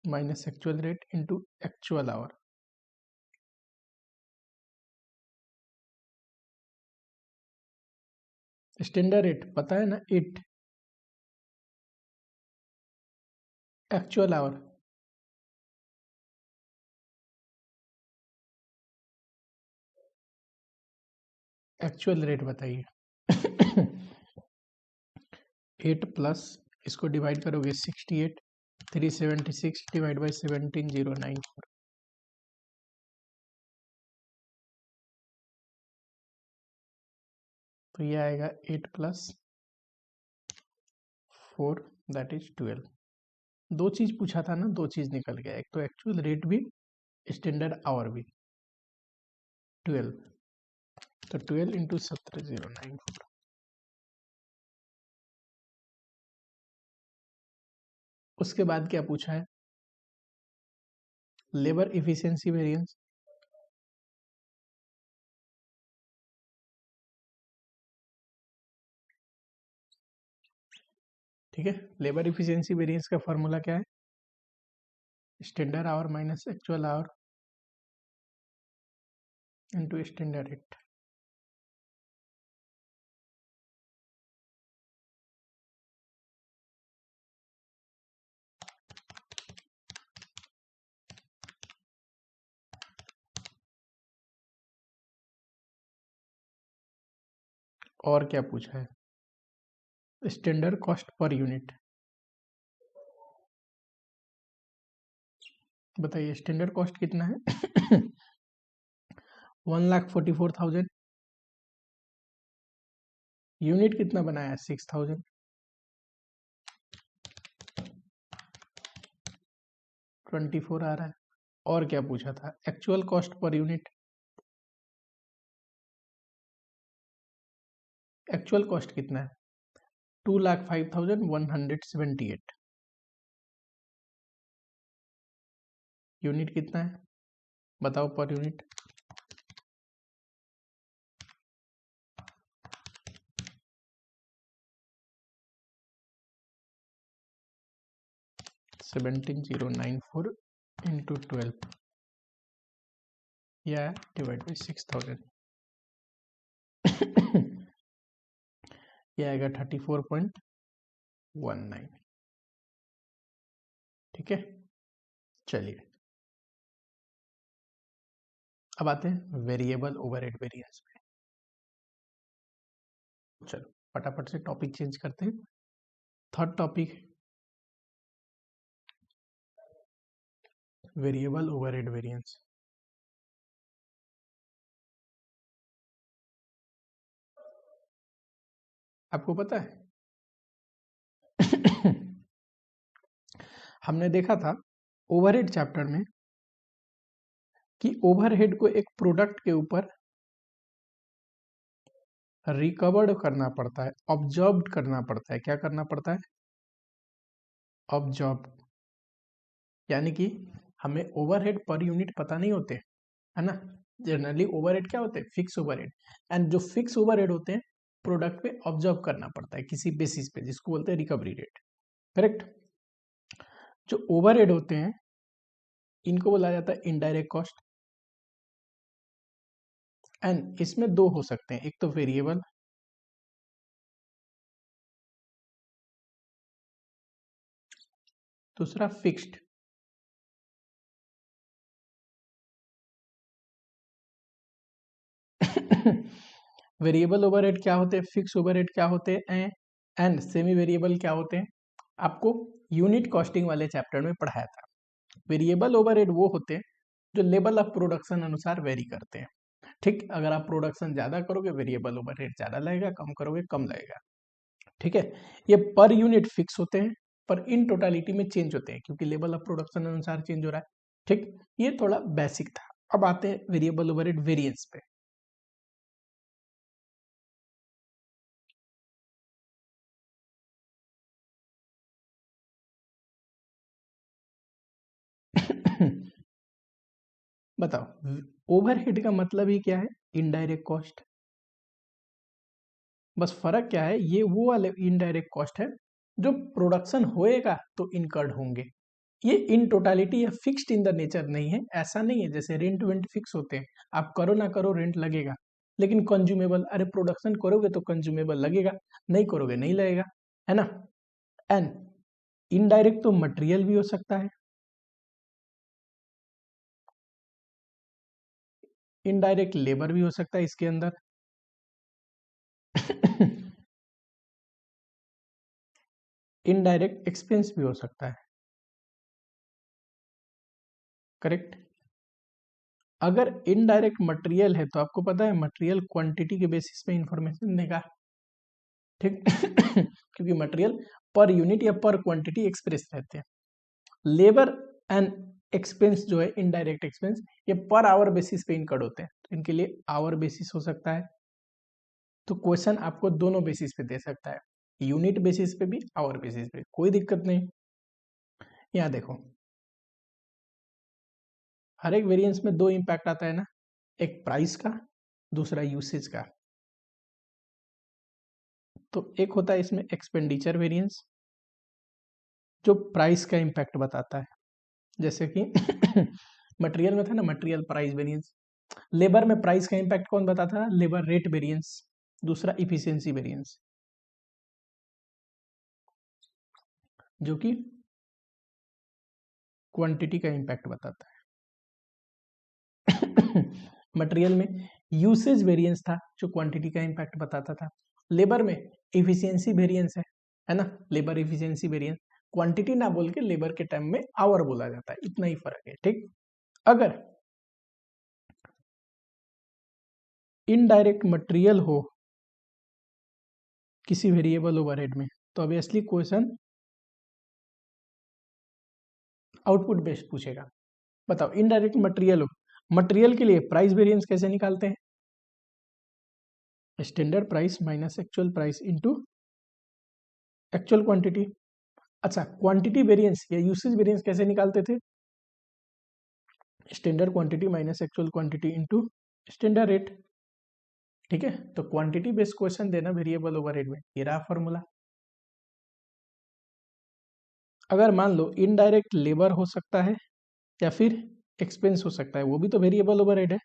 minus actual rate into actual our. Standard rate पता है ना 8, एक्चुअल आवर एक्चुअल रेट बताइए। 8 प्लस इसको डिवाइड करोगे 68,376 डिवाइड बाई 17,094, तो ये आएगा 8 प्लस 4 दैट इज 12। दो चीज पूछा था ना, दो चीज निकल गया, एक तो एक्चुअल रेट भी, स्टैंडर्ड आवर भी, 12, तो 12 इंटू 17,094। उसके बाद क्या पूछा है, लेबर इफिशियंसी वेरिएंस, ठीक है। लेबर इफिशियंसी वेरिएंस का फॉर्मूला क्या है, standard hour minus actual our into standard rate. और क्या पूछा है, स्टैंडर्ड कॉस्ट पर यूनिट, बताइए स्टैंडर्ड कॉस्ट कितना है। 1,44,000, यूनिट कितना बनाया है 6,000, 24 आ रहा है। और क्या पूछा था, actual cost per unit, actual cost कितना है 2,05,178, यूनिट कितना है बताओ पर यूनिट, 17094 इंटू 12 या डिवाइड बाई 6000 यह आएगा 34.19। ठीक है, चलिए अब आते हैं वेरिएबल ओवरहेड वेरिएंस पे। चलो फटाफट से टॉपिक चेंज करते हैं। Third topic variable overhead variance. आपको पता है हमने देखा था ओवरहेड चैप्टर में कि ओवरहेड को एक प्रोडक्ट के ऊपर रिकवर्ड करना पड़ता है, ऑब्जर्व्ड करना पड़ता है। क्या करना पड़ता है? ऑब्जर्व। यानी कि हमें ओवरहेड पर यूनिट पता नहीं होते, है ना। जनरली ओवरहेड क्या होते हैं? Fix overhead. एंड जो फिक्स ओवरहेड होते हैं प्रोडक्ट पे ऑब्जर्व करना पड़ता है किसी बेसिस पे, जिसको बोलते हैं रिकवरी रेट। करेक्ट। जो ओवरहेड होते हैं इनको बोला जाता है इनडायरेक्ट कॉस्ट। एंड इसमें दो हो सकते हैं, एक तो वेरिएबल, दूसरा फिक्स्ड। वेरिएबल ओवरहेड क्या होते हैं, फिक्स ओवरहेड क्या होते हैं, एंड सेमी वेरिएबल क्या होते हैं, आपको यूनिट कॉस्टिंग वाले चैप्टर में पढ़ाया था। वेरिएबल ओवरहेड वो होते हैं जो लेवल ऑफ प्रोडक्शन अनुसार वेरी करते हैं। ठीक, अगर आप प्रोडक्शन ज्यादा करोगे वेरिएबल ओवरहेड ज्यादा लगेगा, कम करोगे कम लगेगा। ठीक है, ये पर यूनिट फिक्स होते हैं पर इन टोटालिटी में चेंज होते हैं क्योंकि लेवल ऑफ प्रोडक्शन अनुसार चेंज हो रहा है। ठीक, ये थोड़ा बेसिक था। अब आते हैं वेरिएबल ओवरहेड वेरिएंस पे। बताओ, ओवरहेड का मतलब ही क्या है? Indirect cost. बस फर्क क्या है, ये वो वाले इनडायरेक्ट कॉस्ट है जो प्रोडक्शन होएगा तो इनकर्ड होंगे। ये इन टोटालिटी या फिक्स्ड इन द नेचर नहीं है। ऐसा नहीं है जैसे रेंट वेंट फिक्स होते हैं, आप करो ना करो रेंट लगेगा। लेकिन कंज्यूमेबल, अरे प्रोडक्शन करोगे तो कंज्यूमेबल लगेगा, नहीं करोगे नहीं लगेगा, है ना। एंड इनडायरेक्ट तो मटेरियल भी हो सकता है, इनडायरेक्ट लेबर भी हो सकता है इसके अंदर। इनडायरेक्ट एक्सपेंस भी हो सकता है। करेक्ट। अगर इनडायरेक्ट मटेरियल है तो आपको पता है मटेरियल क्वांटिटी के बेसिस पे इंफॉर्मेशन देगा। ठीक। क्योंकि मटेरियल पर यूनिट या पर क्वांटिटी एक्सप्रेस रहते हैं। लेबर एंड एक्सपेंस जो है इनडायरेक्ट एक्सपेंस, ये पर आवर बेसिस पे इनकर्ड होते हैं, तो इनके लिए आवर बेसिस हो सकता है। तो क्वेश्चन आपको दोनों बेसिस पे दे सकता है, यूनिट बेसिस पे भी आवर बेसिस पे, कोई दिक्कत नहीं। यहाँ देखो, हर एक वेरिएंस में दो इंपैक्ट आता है ना, एक प्राइस का, दूसरा यूसेज का। तो एक होता है इसमें एक्सपेंडिचर वेरिएंस जो प्राइस का इंपैक्ट बताता है, जैसे कि मटेरियल में था ना मटेरियल प्राइस वेरिएंस। लेबर में प्राइस का इंपैक्ट कौन बताता था? Labour rate variance. दूसरा इफिशियंसी वेरिएंस जो कि क्वांटिटी का इंपैक्ट बताता है। मटेरियल में यूसेज वेरिएंस था जो क्वांटिटी का इंपैक्ट बताता था। लेबर में इफिशियंसी वेरिएंस है ना, लेबर इफिशियंसी वेरिएंस। क्वांटिटी ना बोल के लेबर के टाइम में आवर बोला जाता है, इतना ही फर्क है। ठीक, अगर इनडायरेक्ट मटेरियल हो किसी वेरिएबल ओवरहेड में तो ऑब्वियसली क्वेश्चन आउटपुट बेस्ड पूछेगा। बताओ, इनडायरेक्ट मटेरियल हो, मटेरियल के लिए प्राइस वेरिएंस कैसे निकालते हैं? Standard price minus actual price into actual quantity. अच्छा, क्वांटिटी वेरिएंस या यूसेज वेरिएंस कैसे निकालते थे? Standard quantity minus actual quantity into standard rate. ठीक है, तो क्वांटिटी बेस्ड क्वेश्चन देना वेरिएबल ओवरहेड में, ये रहा फॉर्मूला। अगर मान लो इनडायरेक्ट लेबर हो सकता है या फिर एक्सपेंस हो सकता है, वो भी तो वेरिएबल ओवरहेड है।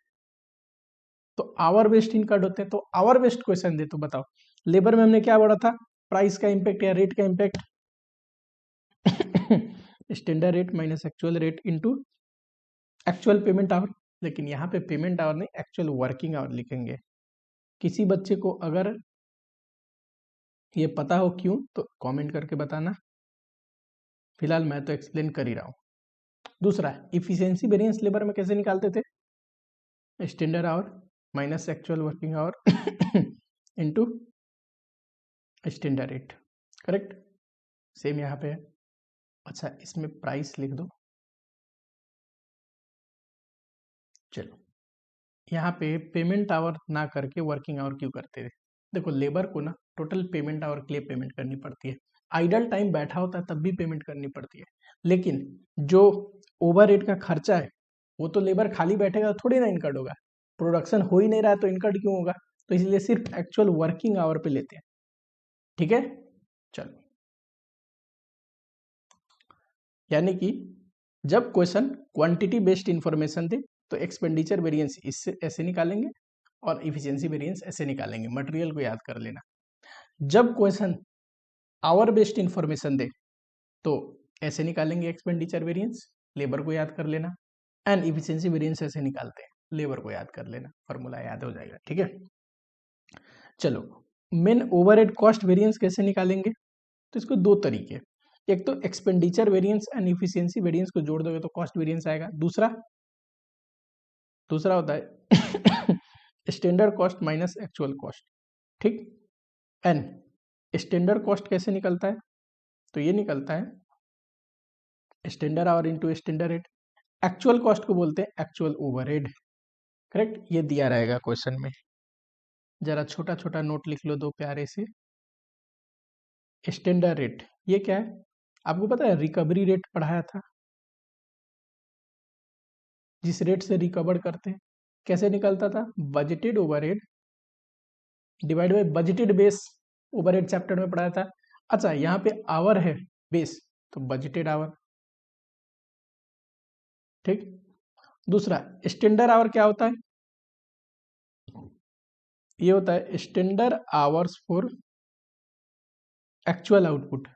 तो आवर बेस्ड इनकर्ड होते हैं, तो आवर बेस्ड क्वेश्चन दे तो बताओ लेबर में हमने क्या पढ़ा था, प्राइस का इम्पैक्ट या रेट का impact standard rate minus actual rate into actual payment hour. लेकिन यहाँ पे पेमेंट आवर नहीं, एक्चुअल वर्किंग आवर लिखेंगे। किसी बच्चे को अगर ये पता हो क्यों तो कमेंट करके बताना, फिलहाल मैं तो एक्सप्लेन कर ही रहा हूँ। दूसरा, इफिशियंसी वेरिएंस लेबर में कैसे निकालते थे, standard hour minus actual working hour into standard rate, correct. Same यहाँ पे है। अच्छा, इसमें प्राइस लिख दो। चलो, यहाँ पे पेमेंट आवर ना करके वर्किंग आवर क्यों करते थे, देखो लेबर को ना टोटल पेमेंट आवर के लिए पेमेंट करनी पड़ती है, आइडल टाइम बैठा होता है तब भी पेमेंट करनी पड़ती है, लेकिन जो ओवर रेट का खर्चा है वो तो लेबर खाली बैठेगा थोड़ी ना इनकर्ड होगा, प्रोडक्शन हो ही नहीं रहा है तो इनकर्ड क्यों होगा, तो इसलिए सिर्फ एक्चुअल वर्किंग आवर पे लेते हैं। ठीक है, चलो, यानी कि जब क्वेश्चन क्वांटिटी बेस्ड इंफॉर्मेशन दे तो एक्सपेंडिचर वेरिएंस इससे ऐसे निकालेंगे और इफिशियंसी वेरिएंस ऐसे निकालेंगे, मटेरियल को याद कर लेना। जब क्वेश्चन आवर बेस्ड इंफॉर्मेशन दे तो ऐसे निकालेंगे एक्सपेंडिचर वेरिएंस, लेबर को याद कर लेना, एंड इफिशियंसी वेरिएंस ऐसे निकालते हैं, लेबर को याद कर लेना, फॉर्मूला याद हो जाएगा। ठीक है, चलो, मेन ओवरहेड कॉस्ट वेरिएंस कैसे निकालेंगे, तो इसको दो तरीके, एक तो expenditure variance and efficiency variance को जोड़ दोगे तो कॉस्ट वेरिएंस आएगा, दूसरा होता है standard cost minus actual cost. ठीक, एंड स्टैंडर्ड कॉस्ट कैसे निकलता है, तो ये निकलता है standard our into standard rate. Actual cost को बोलते हैं एक्चुअल ओवरहेड, करेक्ट, ये दिया रहेगा क्वेश्चन में, जरा छोटा छोटा नोट लिख लो दो प्यारे से। स्टैंडर्ड रेट ये क्या है, आपको पता है रिकवरी रेट पढ़ाया था, जिस रेट से रिकवर करते हैं, कैसे निकलता था, budgeted overhead divide by budgeted base, overhead chapter में पढ़ाया था। अच्छा, यहाँ पे आवर है बेस, तो बजटेड आवर। ठीक, दूसरा स्टैंडर्ड आवर क्या होता है, ये होता है standard hours for actual output,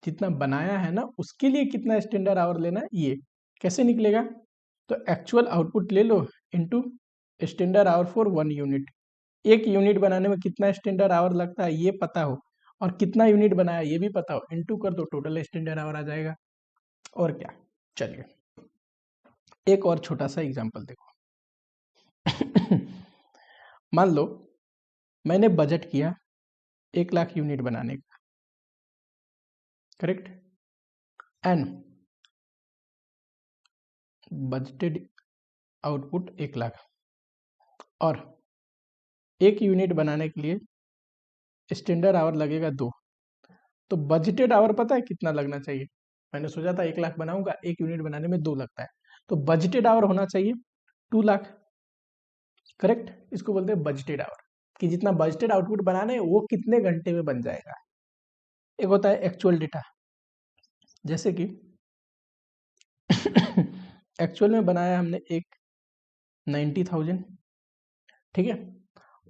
जितना बनाया है ना उसके लिए कितना स्टैंडर्ड आवर लेना, ये कैसे निकलेगा, तो एक्चुअल आउटपुट ले लो into standard hour for 1 unit, एक यूनिट बनाने में कितना स्टैंडर्ड आवर लगता है ये पता हो, और कितना यूनिट बनाया ये भी पता हो, इनटू कर दो, टोटल स्टैंडर्ड आवर आ जाएगा। और क्या, चलिए एक और छोटा सा एग्जांपल देखो मान लो मैंने बजट किया 1 लाख यूनिट बनाने का, correct, and budgeted output 1 lakh, और एक यूनिट बनाने के लिए स्टैंडर्ड आवर लगेगा 2, तो बजटेड आवर पता है कितना लगना चाहिए, मैंने सोचा था 1 लाख बनाऊंगा, एक यूनिट बनाने में 2 लगता है, तो बजटेड आवर होना चाहिए 2 लाख, करेक्ट, इसको बोलते हैं बजटेड आवर, कि जितना बजटेड आउटपुट बनाना है वो कितने घंटे में बन जाएगा। एक होता है एक्चुअल डेटा, जैसे कि एक्चुअल में बनाया हमने एक 90,000, ठीक है,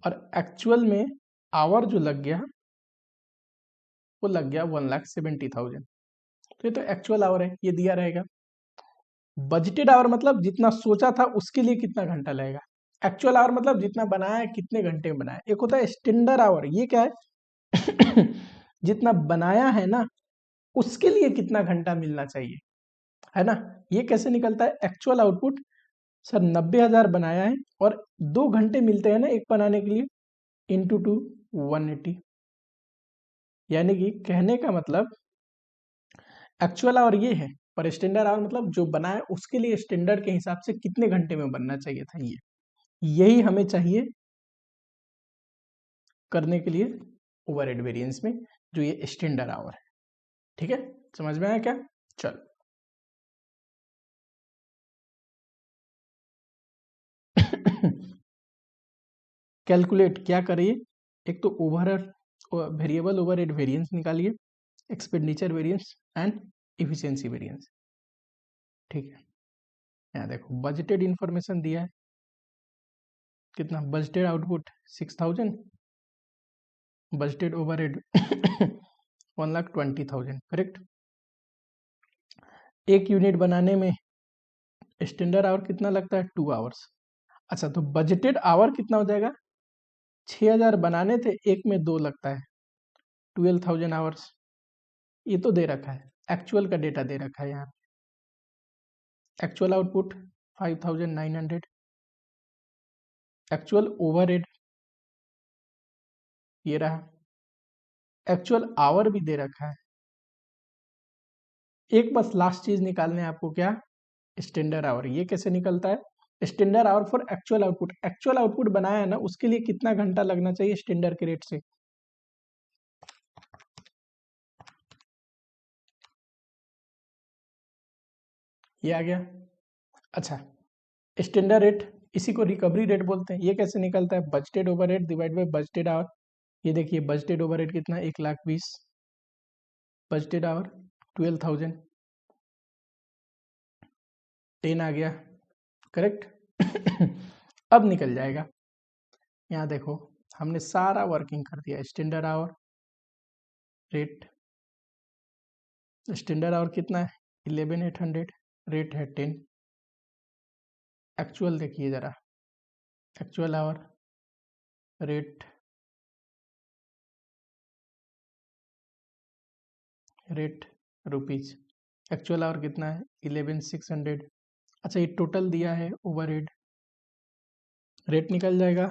और एक्चुअल में आवर जो लग गया वो लग गया 1,70,000, तो ये तो एक्चुअल आवर है, ये दिया रहेगा। बजटेड आवर मतलब जितना सोचा था उसके लिए कितना घंटा लगेगा, एक्चुअल आवर मतलब जितना बनाया है कितने घंटे में बनाया। एक होता है स्टैंडर्ड आवर, ये क्या है जितना बनाया है ना उसके लिए कितना घंटा मिलना चाहिए, है ना, ये कैसे निकलता है, एक्चुअल आउटपुट, सर 90,000 बनाया है और 2 घंटे मिलते हैं ना एक बनाने के लिए, इंटू 2 180, यानी कि कहने का मतलब एक्चुअल आवर ये है, पर स्टैंडर्ड आवर मतलब जो बना है उसके लिए स्टैंडर्ड के हिसाब से कितने घंटे में बनना चाहिए था, ये यही हमें चाहिए करने के लिए ओवरहेड वेरिएंस में, जो ये स्टैंडर्ड आवर है। ठीक है, समझ में आया क्या, चलो कैलकुलेट क्या करिए, एक तो ओवर वेरिएबल ओवरहेड वेरिएंस निकालिए, expenditure variance and efficiency variance. ठीक है, यहाँ देखो बजटेड इंफॉर्मेशन दिया है, कितना budgeted output 6000, budgeted overhead 1,20,000, correct. एक यूनिट बनाने में स्टैंडर्ड आवर कितना लगता है, 2 आवर्स। अच्छा, तो बजटेड आवर कितना हो जाएगा, 6000 बनाने थे, एक में 2 लगता है, 12,000 आवर्स। ये तो दे रखा है, एक्चुअल का डेटा दे रखा है यहाँ। एक्चुअल आउटपुट 5,900, एक्चुअल ओवरहेड ये रहा, एक्चुअल आवर भी दे रखा है। एक बस लास्ट चीज निकालने है आपको, क्या, स्टैंडर्ड आवर। ये कैसे निकलता है, standard hour for actual output. Actual output बनाया है ना, उसके लिए कितना घंटा लगना चाहिए स्टैंडर्ड के रेट से। ये आ गया। अच्छा, स्टैंडर्ड रेट, इसी को रिकवरी रेट बोलते हैं। ये कैसे निकलता है, budgeted overhead divide by budgeted hour. ये देखिए बजटेड ओवरहेड कितना, 1,20,000, बजटेड आवर 12,000, 10 आ गया, करेक्ट। अब निकल जाएगा। यहाँ देखो हमने सारा वर्किंग कर दिया, standard hour rate, standard our कितना है 11,800, रेट है 10। एक्चुअल देखिए जरा, actual our rate rupees, actual our कितना है 11,600। अच्छा, ये टोटल दिया है ओवरहेड, रेट निकल जाएगा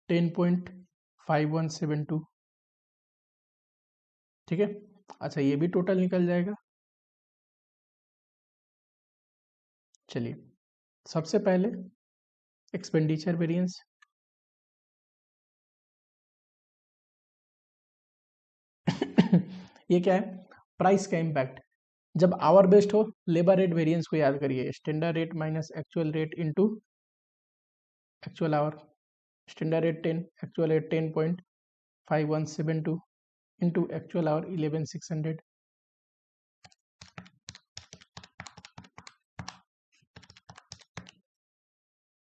10.5172, ठीक है। अच्छा, ये भी टोटल निकल जाएगा। चलिए, सबसे पहले एक्सपेंडिचर वेरिएंस, ये क्या है, प्राइस का इम्पैक्ट। जब आवर बेस्ड हो, लेबर रेट वेरिएंस को याद करिए, standard rate minus actual rate into actual our. Standard rate 10, actual rate 10.5172 into actual our 11,600।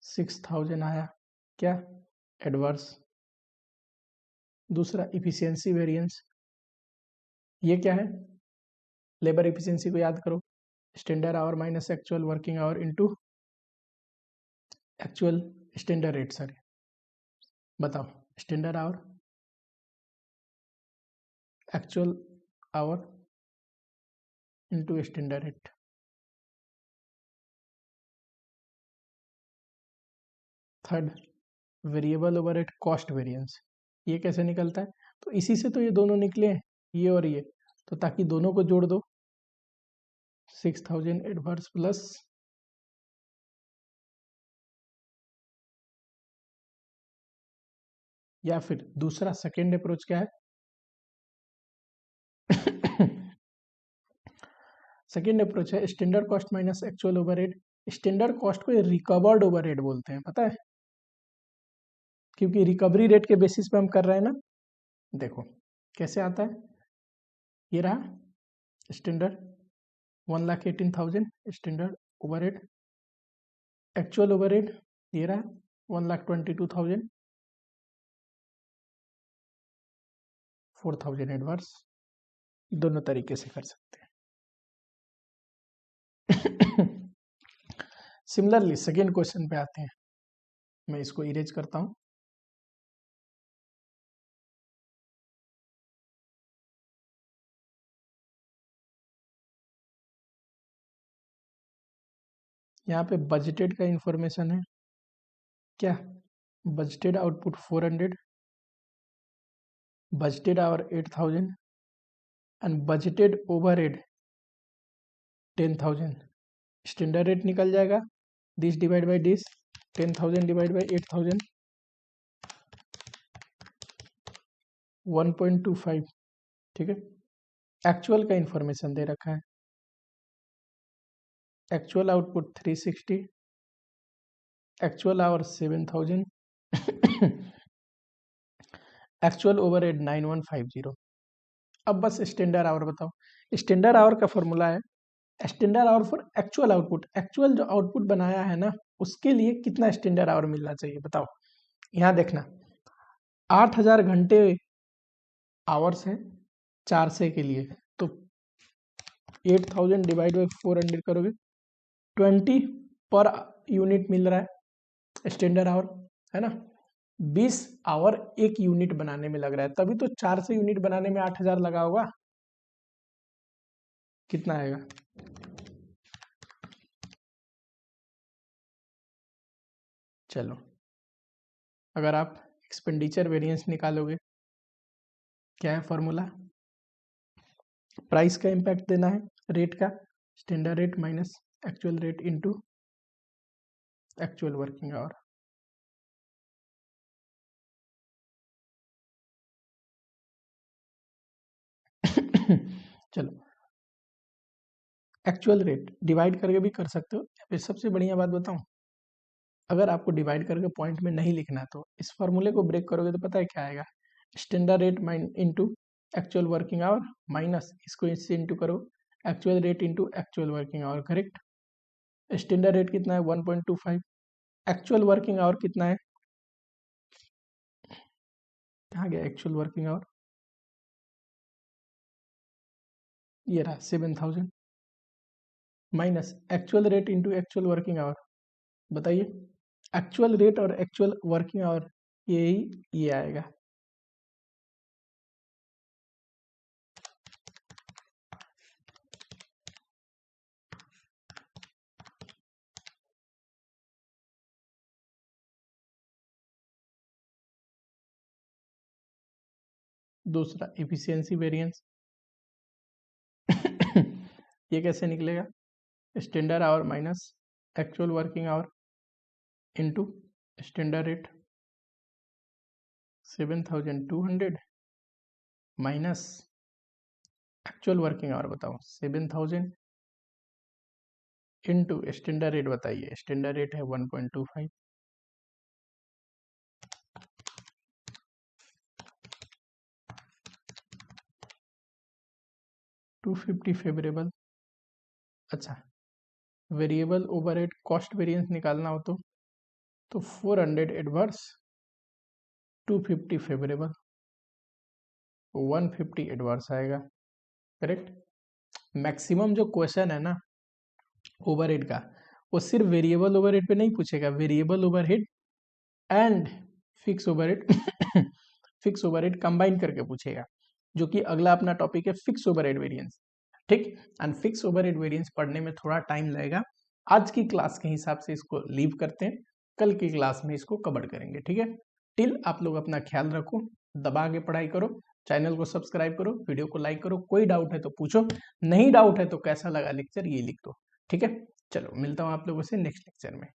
6,000 आया, क्या, एडवर्स। दूसरा इफिशियंसी वेरिएंस, ये क्या है, लेबर इफिशियंसी को याद करो, standard hour minus actual working hour into actual standard rate. Sir बताओ, standard hour, actual hour into standard rate. Third, variable overhead cost variance, ये कैसे निकलता है, तो इसी से तो ये दोनों निकले हैं, ये और ये, तो ताकि दोनों को जोड़ दो, 6,000 एडवर्स प्लस या फिर दूसरा सेकेंड अप्रोच क्या है, सेकेंड अप्रोच है standard cost minus actual overhead. Standard cost को रिकवर्ड ओवरहेड बोलते हैं, पता है, क्योंकि रिकवरी रेट के बेसिस पे हम कर रहे हैं ना। देखो कैसे आता है, ये रहा standard 1,18,000 standard overhead, actual overhead ये रहा 1,22,000, 4,000 एडवर्स। दोनों तरीके से कर सकते हैं। सिमिलरली सेकेंड क्वेश्चन पे आते हैं, मैं इसको इरेज करता हूं। यहाँ पे बजटेड का इंफॉर्मेशन है, क्या, budgeted output 400, budgeted hour 8,000 and budgeted overhead 10,000। Standard rate निकल जाएगा, this divide by this, 10,000 divide by 8,000, 1.25, ठीक है। एक्चुअल का इंफॉर्मेशन दे रखा है, actual output 360, actual our 7,000, actual overhead 9150। अब बस स्टैंडर्ड आवर बताओ। स्टैंडर्ड आवर का फॉर्मूला है standard hour for actual output. Actual जो आउटपुट बनाया है ना उसके लिए कितना स्टैंडर्ड आवर मिलना चाहिए बताओ। यहाँ देखना 8000 घंटे आवर्स है 400 के लिए, तो 8000 डिवाइड बाई 400 करोगे 20 पर यूनिट मिल रहा है स्टैंडर्ड आवर, है ना। 20 आवर एक यूनिट बनाने में लग रहा है, तभी तो 400 यूनिट बनाने में 8000 लगा होगा। कितना आएगा? चलो अगर आप एक्सपेंडिचर वेरिएंस निकालोगे, क्या है फॉर्मूला? प्राइस का इम्पैक्ट देना है रेट का, standard rate minus actual rate into actual working our. चलो एक्चुअल रेट डिवाइड करके भी कर सकते हो। फिर सबसे बढ़िया बात बताऊं, अगर आपको डिवाइड करके पॉइंट में नहीं लिखना तो इस फॉर्मूले को ब्रेक करोगे तो पता है क्या आएगा? Standard rate into actual working hour minus इसको इससे इंटू करो actual rate into actual working our, correct. Standard rate कितना है? 1.25। एक्चुअल वर्किंग आवर कितना है? कहाँ गया एक्चुअल वर्किंग आवर? ये रहा 7000 minus actual rate into actual working our. बताइए एक्चुअल रेट और एक्चुअल वर्किंग आवर यही ये आएगा। दूसरा एफिशिएंसी वेरिएंस ये कैसे निकलेगा? Standard hour minus actual working hour into standard rate 7200 minus actual working our बताओ 7000 इनटू स्टैंडर्ड रेट। बताइए स्टैंडर्ड रेट है 1.25। 250 फेवरेबल। अच्छा वेरिएबल ओवरहेड कॉस्ट वेरिएंस निकालना हो तो 400 एडवर्स, 250 फेवरेबल, 150 एडवर्स आएगा, करेक्ट। मैक्सिमम जो क्वेश्चन है ना ओवरहेड का वो सिर्फ वेरिएबल ओवरहेड पे नहीं पूछेगा, variable overhead and fix overhead fix overhead combine करके पूछेगा, जो कि अगला अपना टॉपिक है फिक्स ओवरहेड वेरिएंस, ठीक। एंड फिक्स ओवरहेड वेरिएंस पढ़ने में थोड़ा टाइम लगेगा। आज की क्लास के हिसाब से इसको लीव करते हैं, कल की क्लास में इसको कवर करेंगे, ठीक है। टिल आप लोग अपना ख्याल रखो, दबा के पढ़ाई करो, चैनल को सब्सक्राइब करो, वीडियो को लाइक करो, कोई डाउट है तो पूछो, नहीं डाउट है तो कैसा लगा लेक्चर ये लिख दो, ठीक है। चलो मिलता हूँ आप लोगों से नेक्स्ट लेक्चर में।